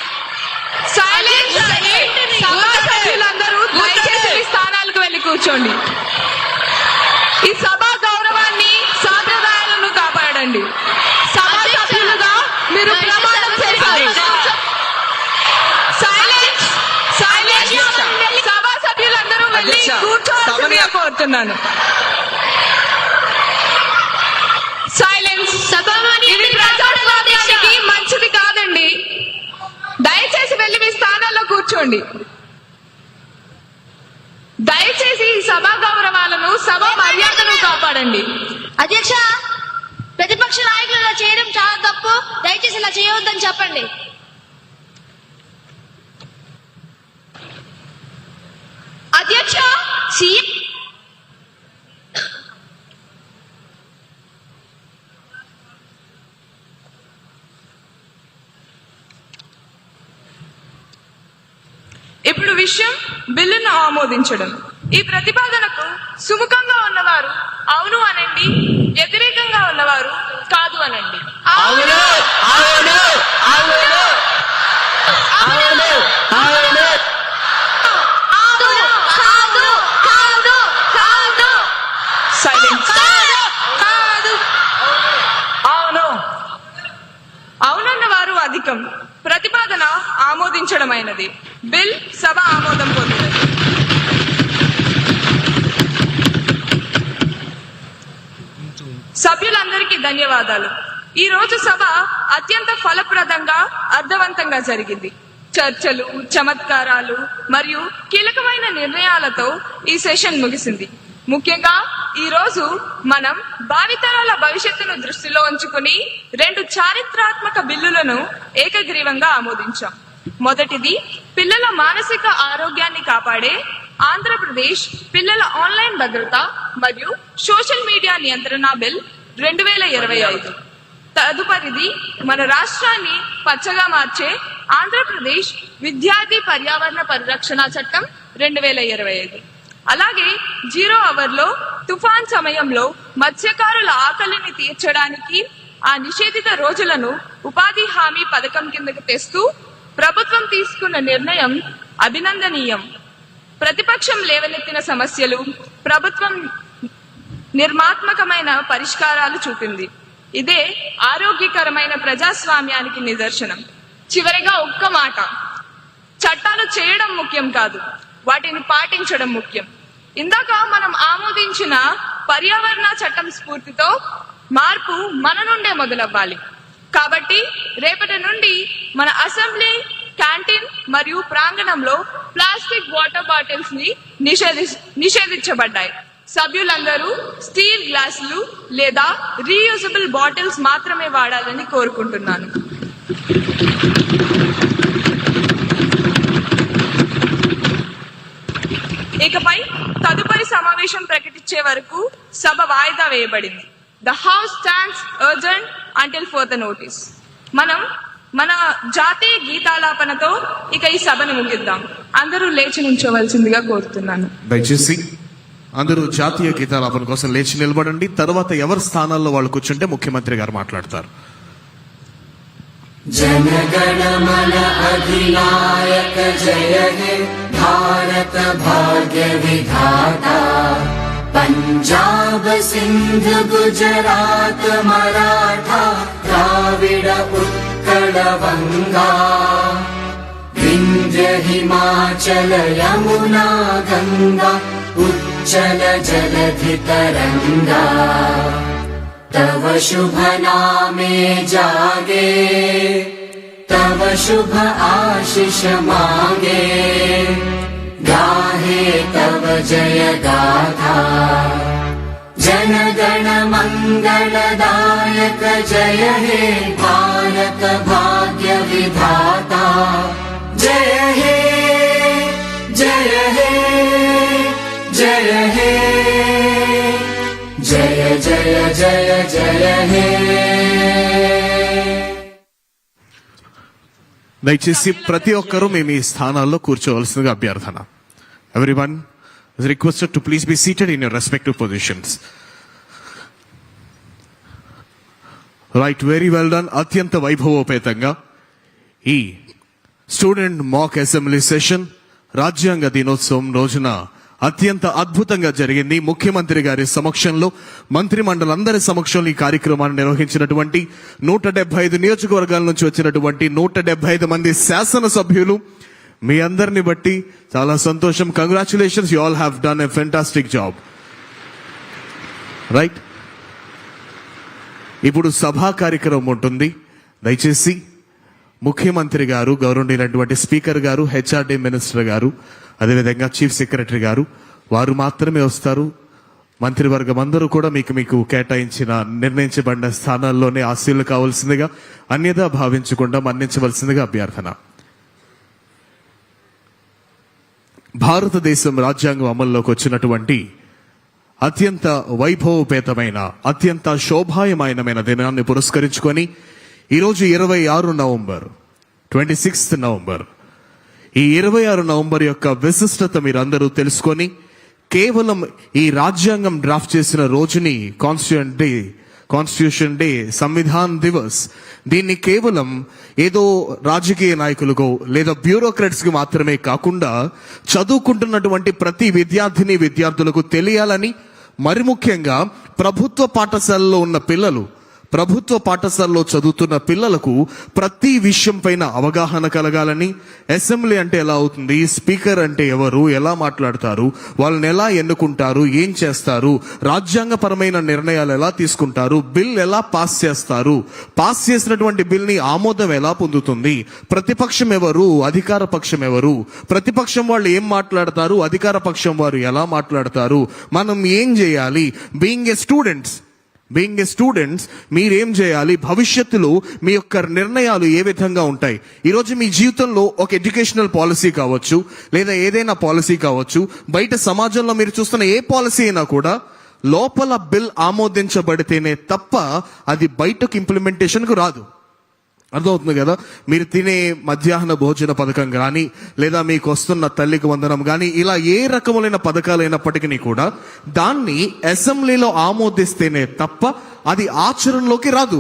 సైలెన్స్. సభా సభ్యులందరూ దయచేసి మీ స్థానాలకు వెళ్ళి కూర్చోండి. ఈ సభా గౌరవాన్ని, సాంప్రదాయాలను కాపాడండి. సభా సభ్యులుగా మీరు ప్రమాణం చేశారు. Silence silence. సభా సభ్యులందరూ వెళ్ళి కూర్చోవాల్సిందిగా కోరుతున్నాను. సైలెన్స్. ఇది ప్రజాస్వామ్యానికి మంచిది కాదండి. దయచేసి వెళ్ళి మీ స్థానాల్లో కూర్చోండి. దయచేసి ఈ సభా గౌరవాలను, సభా మర్యాదను కాపాడండి. అధ్యక్ష, ప్రతిపక్ష నాయకులు ఇలా చేయడం చాలా తప్పు. దయచేసి ఇలా చేయవద్దని చెప్పండి. అధ్యక్ష, సీఎం ఇప్పుడు విషయం బిల్లును ఆమోదించడం. ఈ ప్రతిపాదనకు సుముఖంగా ఉన్నవారు అవును అనండి, వ్యతిరేకంగా ఉన్నవారు కాదు అనండి. అవును అవును అవును అవును అవును. సైలెన్స్. అవును. అవునన్న వారు అధికం. ప్రతిపాదన ఆమోదించడమైనది. బిల్ సభ ఆమోదం పొందినది. సభ్యులందరికీ ధన్యవాదాలు. ఈ రోజు సభ అత్యంత ఫలప్రదంగా, అర్థవంతంగా జరిగింది. చర్చలు, చమత్కారాలు మరియు కీలకమైన నిర్ణయాలతో ఈ సెషన్ ముగిసింది. ముఖ్యంగా ఈ రోజు మనం భావితరాల భవిష్యత్తును దృష్టిలో ఉంచుకుని 2 చారిత్రాత్మక బిల్లులను ఏకగ్రీవంగా ఆమోదించాం. మొదటిది పిల్లల మానసిక ఆరోగ్యాన్ని కాపాడే ఆంధ్రప్రదేశ్ పిల్లల ఆన్లైన్ భద్రత మరియు సోషల్ మీడియా నియంత్రణ బిల్ 2025. తదుపరిది మన రాష్ట్రాన్ని పచ్చగా మార్చే ఆంధ్రప్రదేశ్ విద్యార్థి పర్యావరణ పరిరక్షణ చట్టం 2025. అలాగే 0 అవర్లో తుఫాన్ సమయంలో మత్స్యకారుల ఆకలిని తీర్చడానికి ఆ నిషేధిత రోజులను ఉపాధి హామీ పథకం కిందకు తెస్తూ ప్రభుత్వం తీసుకున్న నిర్ణయం అభినందనీయం. ప్రతిపక్షం లేవనెత్తిన సమస్యలు ప్రభుత్వం నిర్మాత్మకమైన పరిష్కారాలు చూపింది. ఇదే ఆరోగ్యకరమైన ప్రజాస్వామ్యానికి నిదర్శనం. చివరిగా ఒక్క మాట, చట్టాలు చేయడం ముఖ్యం కాదు, వాటిని పాటించడం ముఖ్యం. ఇందాక మనం ఆమోదించిన పర్యావరణ చట్టం స్ఫూర్తితో మార్పు మన నుండే మొదలవ్వాలి. కాబట్టి రేపటి నుండి మన అసెంబ్లీ, క్యాంటీన్ మరియు ప్రాంగణంలో ప్లాస్టిక్ వాటర్ బాటిల్స్ ని నిషేధించబడ్డాయి. సభ్యులందరూ స్టీల్ గ్లాసులు లేదా రీయూజబుల్ బాటిల్స్ మాత్రమే వాడాలని కోరుకుంటున్నాను. ఇకపై తదుపరి సమావేశం ప్రకటించే వరకు సభ వాయిదా వేయబడింది. The House stands urgent until further notice. మనం మన జాతీయ గీతాలాపనతో ఇక ఈ సభను ముగిద్దాం. అందరూ లేచి నిల్చోవలసిందిగా కోరుతున్నాను. దయచేసి అందరూ జాతీయ గీతాలాపన కోసం లేచి నిలబడండి. తర్వాత ఎవరి స్థానాల్లో వాళ్ళు కూర్చుంటే ముఖ్యమంత్రి గారు మాట్లాడతారు. जनगणमन अधिनायक जय हे भारत भाग्य विधाता पंजाब सिंध गुजरात मराठा द्राविड उत्कल बंगा विंध्य हिमाचल यमुना गंगा उच्चल जलधि तरंगा तव शुभ नामे जागे तव शुभ आशीष मांगे गाहे तव जय गाथा जन गण मंगलदायक जय हे भारत भाग्य विधाता जय हे जय हे जय हे जय जय जय जय हे. దయచేసి ప్రతి ఒక్కరూ మేము ఈ స్థానాల్లో కూర్చోవలసిందిగా అభ్యర్థన. Everyone is requested to please be seated in your respective positions. Right, very well done. అత్యంత వైభవోపేతంగా ఈ స్టూడెంట్ మాక్ అసెంబ్లీ సెషన్ రాజ్యాంగ దినోత్సవం రోజున అత్యంత అద్భుతంగా జరిగింది. ముఖ్యమంత్రి గారి సమక్షంలో, మంత్రి మండలందరి సమక్షంలో ఈ కార్యక్రమాన్ని నిర్వహించినటువంటి 175 నియోజకవర్గాల నుంచి వచ్చినటువంటి 175 మంది శాసనసభ్యులు, మీ అందరిని బట్టి చాలా సంతోషం. Congratulations, you all have done a fantastic job. Right, ఇప్పుడు సభా కార్యక్రమం ఉంటుంది. దయచేసి ముఖ్యమంత్రి గారు, గౌరవనీయులైనటువంటి స్పీకర్ గారు, హెచ్ఆర్డీ మినిస్టర్ గారు, అదేవిధంగా చీఫ్ సెక్రటరీ గారు వారు మాత్రమే వస్తారు. మంత్రివర్గం అందరూ కూడా మీకు కేటాయించిన నిర్ణయించబడిన స్థానాల్లోనే ఆశీలు కావాల్సిందిగా, అన్యదా భావించకుండా మన్నించవలసిందిగా అభ్యర్థన. భారతదేశం రాజ్యాంగం అమల్లోకి వచ్చినటువంటి అత్యంత వైభవపేతమైన, అత్యంత శోభాయమానమైన దినాన్ని పురస్కరించుకొని ఈరోజు 26 నవంబర్ 26 నవంబర్ ఈ 26 నవంబర్ యొక్క విశిష్టత మీరందరూ తెలుసుకొని, కేవలం ఈ రాజ్యాంగం డ్రాఫ్ట్ చేసిన రోజుని కాన్స్టిట్యూషన్ డే, సంవిధాన్ దివస్, దీన్ని కేవలం ఏదో రాజకీయ నాయకులకు లేదా బ్యూరోక్రాట్స్ కి మాత్రమే కాకుండా చదువుకుంటున్నటువంటి ప్రతి విద్యార్థిని విద్యార్థులకు తెలియాలని, మరి ముఖ్యంగా ప్రభుత్వ పాఠశాలలో ఉన్న పిల్లలు, ప్రభుత్వ పాఠశాలలో చదువుతున్న పిల్లలకు ప్రతి విషయం పైన అవగాహన కలగాలని, అసెంబ్లీ అంటే ఎలా అవుతుంది, స్పీకర్ అంటే ఎవరు, ఎలా మాట్లాడతారు, వాళ్ళని ఎలా ఎన్నుకుంటారు, ఏం చేస్తారు, రాజ్యాంగపరమైన నిర్ణయాలు ఎలా తీసుకుంటారు, బిల్ ఎలా పాస్ చేస్తారు, పాస్ చేసినటువంటి బిల్ ని ఆమోదం ఎలా పొందుతుంది, ప్రతిపక్షం ఎవరు, అధికార పక్షం ఎవరు, ప్రతిపక్షం వాళ్ళు ఏం మాట్లాడతారు, అధికార పక్షం వారు ఎలా మాట్లాడతారు, మనం ఏం చేయాలి, బీయింగ్ ఏ స్టూడెంట్స్ మీరేం చేయాలి, భవిష్యత్తులో మీ యొక్క నిర్ణయాలు ఏ విధంగా ఉంటాయి. ఈరోజు మీ జీవితంలో ఒక ఎడ్యుకేషనల్ పాలసీ కావచ్చు, లేదా ఏదైనా పాలసీ కావచ్చు, బయట సమాజంలో మీరు చూస్తున్న ఏ పాలసీ అయినా కూడా లోపల బిల్ ఆమోదించబడితేనే తప్ప అది బయటకు ఇంప్లిమెంటేషన్కు రాదు. అర్థమవుతుంది కదా? మీరు తినే మధ్యాహ్న భోజన పథకం కానీ, లేదా మీకు వస్తున్న తల్లికి వందనం కానీ, ఇలా ఏ రకములైన పథకాలైనప్పటికీ కూడా దాన్ని అసెంబ్లీలో ఆమోదిస్తేనే తప్ప అది ఆచరణలోకి రాదు.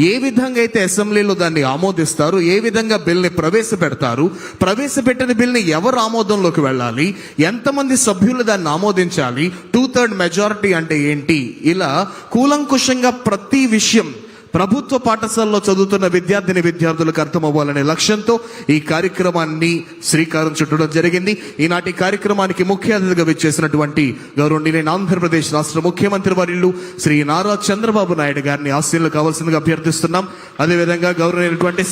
ఏ విధంగా అయితే అసెంబ్లీలో దాన్ని ఆమోదిస్తారు, ఏ విధంగా బిల్ని ప్రవేశపెడతారు, ప్రవేశపెట్టిన బిల్ని ఎవరు ఆమోదంలోకి వెళ్ళాలి, ఎంతమంది సభ్యులు దాన్ని ఆమోదించాలి, 2/3 మెజారిటీ అంటే ఏంటి, ఇలా కూలంకుషంగా ప్రతి విషయం, ప్రభుత్వ పాఠశాలలో చదువుతున్న విద్యార్థులకు అర్థమవ్వాలనే లక్ష్యంతో ఈ కార్యక్రమాన్ని శ్రీకారం చుట్టడం జరిగింది. ఈనాటి కార్యక్రమానికి ముఖ్య అతిథిగా విచ్చేసినటువంటి గౌరవనీయులైన ఆంధ్రప్రదేశ్ రాష్ట్ర ముఖ్యమంత్రి వర్యులు శ్రీ నారా చంద్రబాబు నాయుడు గారిని ఆశీస్సులు కావాల్సిందిగా అభ్యర్థిస్తున్నాం. అదేవిధంగా గౌరవనీయులైనటువంటి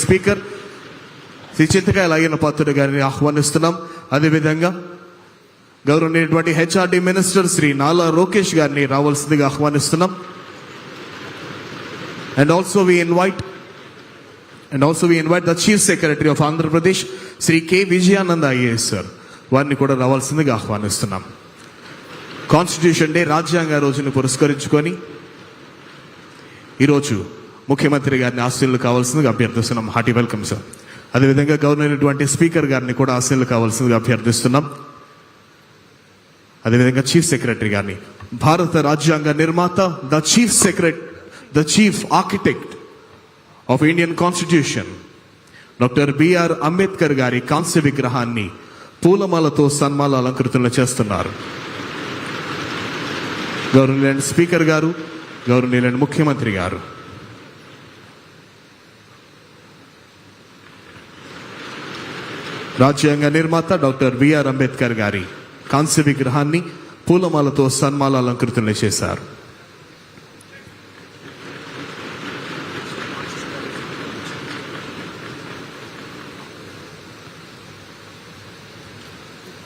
స్పీకర్ శ్రీ చింతకాయల అయ్యన్న పాత్రుడు గారిని ఆహ్వానిస్తున్నాం. అదేవిధంగా గౌరవనీయులైనటువంటి హెచ్ఆర్డి మినిస్టర్ శ్రీ నాలా లోకేష్ గారిని రావాల్సిందిగా ఆహ్వానిస్తున్నాం. And also we invite the Chief Secretary of Andhra Pradesh, Sri K. Vijayananda IAS sir. వారిని కూడా రావాల్సిందిగా ఆహ్వానిస్తున్నాం. కాన్స్టిట్యూషన్ డే రాజ్యాంగ రోజును పురస్కరించుకొని ఈరోజు ముఖ్యమంత్రి గారిని ఆశీస్సులు కావాల్సిందిగా అభ్యర్థిస్తున్నాం. Hearty welcome sir. అదేవిధంగా గవర్నర్ స్పీకర్ గారిని కూడా ఆశీస్సులు కావాల్సిందిగా అభ్యర్థిస్తున్నాం. అదేవిధంగా చీఫ్ సెక్రటరీ గారిని, భారత రాజ్యాంగ నిర్మాత, the chief architect of Indian Constitution, doctor BR Ambedkar గారి కాంస్య విగ్రహాన్ని పూలమాలతో సన్మాల అలంకృతులు చేస్తున్నారు. గౌరవనీయులైన స్పీకర్ గారు, గౌరవనీయులైన ముఖ్యమంత్రి గారు, రాజ్యాంగ నిర్మాత డాక్టర్ బిఆర్ అంబేద్కర్ గారి కాంస్య విగ్రహాన్ని పూలమాలతో సన్మాల అలంకృతులు చేశారు.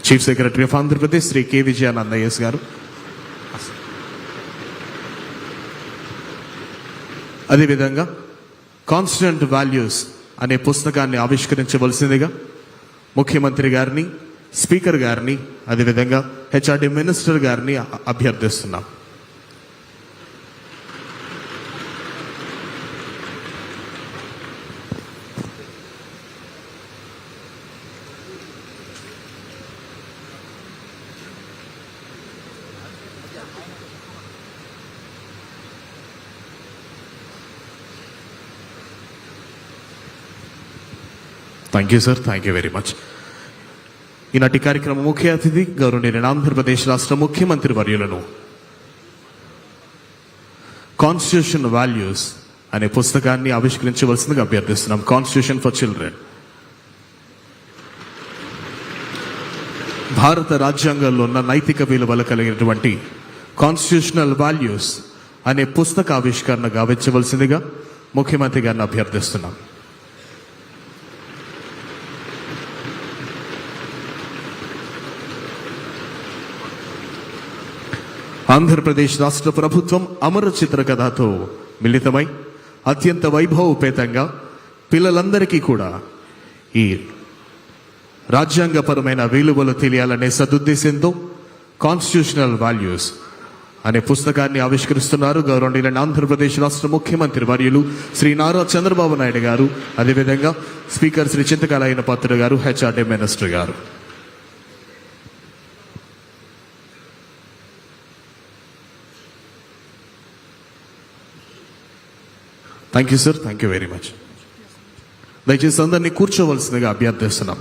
Chief secretary of Andhra Pradesh Shri K Vijayananda IAS గారు, అదేవిధంగా కాన్స్టిట్యూంట్ వాల్యూస్ అనే పుస్తకాన్ని ఆవిష్కరించవలసిందిగా ముఖ్యమంత్రి గారిని, స్పీకర్ గారిని, అదేవిధంగా హెచ్ఆర్డి మినిస్టర్ గారిని అభ్యర్థిస్తున్నాం. Thank you sir, thank you very much. ఈనాటి కార్యక్రమం ముఖ్య అతిథి గౌరవనీయులైన ఆంధ్రప్రదేశ్ రాష్ట్ర ముఖ్యమంత్రి వర్యులను కాన్స్టిట్యూషన్ వాల్యూస్ అనే పుస్తకాన్ని ఆవిష్కరించవలసిందిగా అభ్యర్థిస్తున్నాం. Constitution for children. భారత రాజ్యాంగంలో ఉన్న నైతిక విలువలు కలిగినటువంటి కాన్స్టిట్యూషనల్ వాల్యూస్ అనే పుస్తక ఆవిష్కరణ గావించవలసిందిగా ముఖ్యమంత్రి గారిని అభ్యర్థిస్తున్నాం. ఆంధ్రప్రదేశ్ రాష్ట్ర ప్రభుత్వం అమర చిత్రకథతో మిళితమై అత్యంత వైభవోపేతంగా పిల్లలందరికీ కూడా ఈ రాజ్యాంగపరమైన విలువలు తెలియాలనే సదుద్దేశంతో కాన్స్టిట్యూషనల్ వాల్యూస్ అనే పుస్తకాన్ని ఆవిష్కరిస్తున్నారు గౌరవనీయులైన ఆంధ్రప్రదేశ్ రాష్ట్ర ముఖ్యమంత్రి వర్యులు శ్రీ నారా చంద్రబాబు నాయుడు గారు, అదేవిధంగా స్పీకర్ శ్రీ చింతకాయల అయ్యన్న పాత్రుడు గారు, హెచ్ఆర్డి మినిస్టర్ గారు. Thank you sir, thank you very much. దయచేసి అందరినీ కూర్చోవలసిందిగా అభ్యర్థిస్తున్నాం.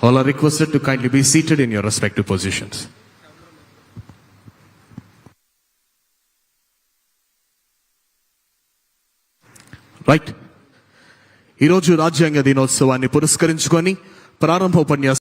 All are requested to kindly be seated in your respective positions. Right. ఈరోజు రాజ్యాంగ దినోత్సవాన్ని పురస్కరించుకొని ప్రారంభోపన్యాసం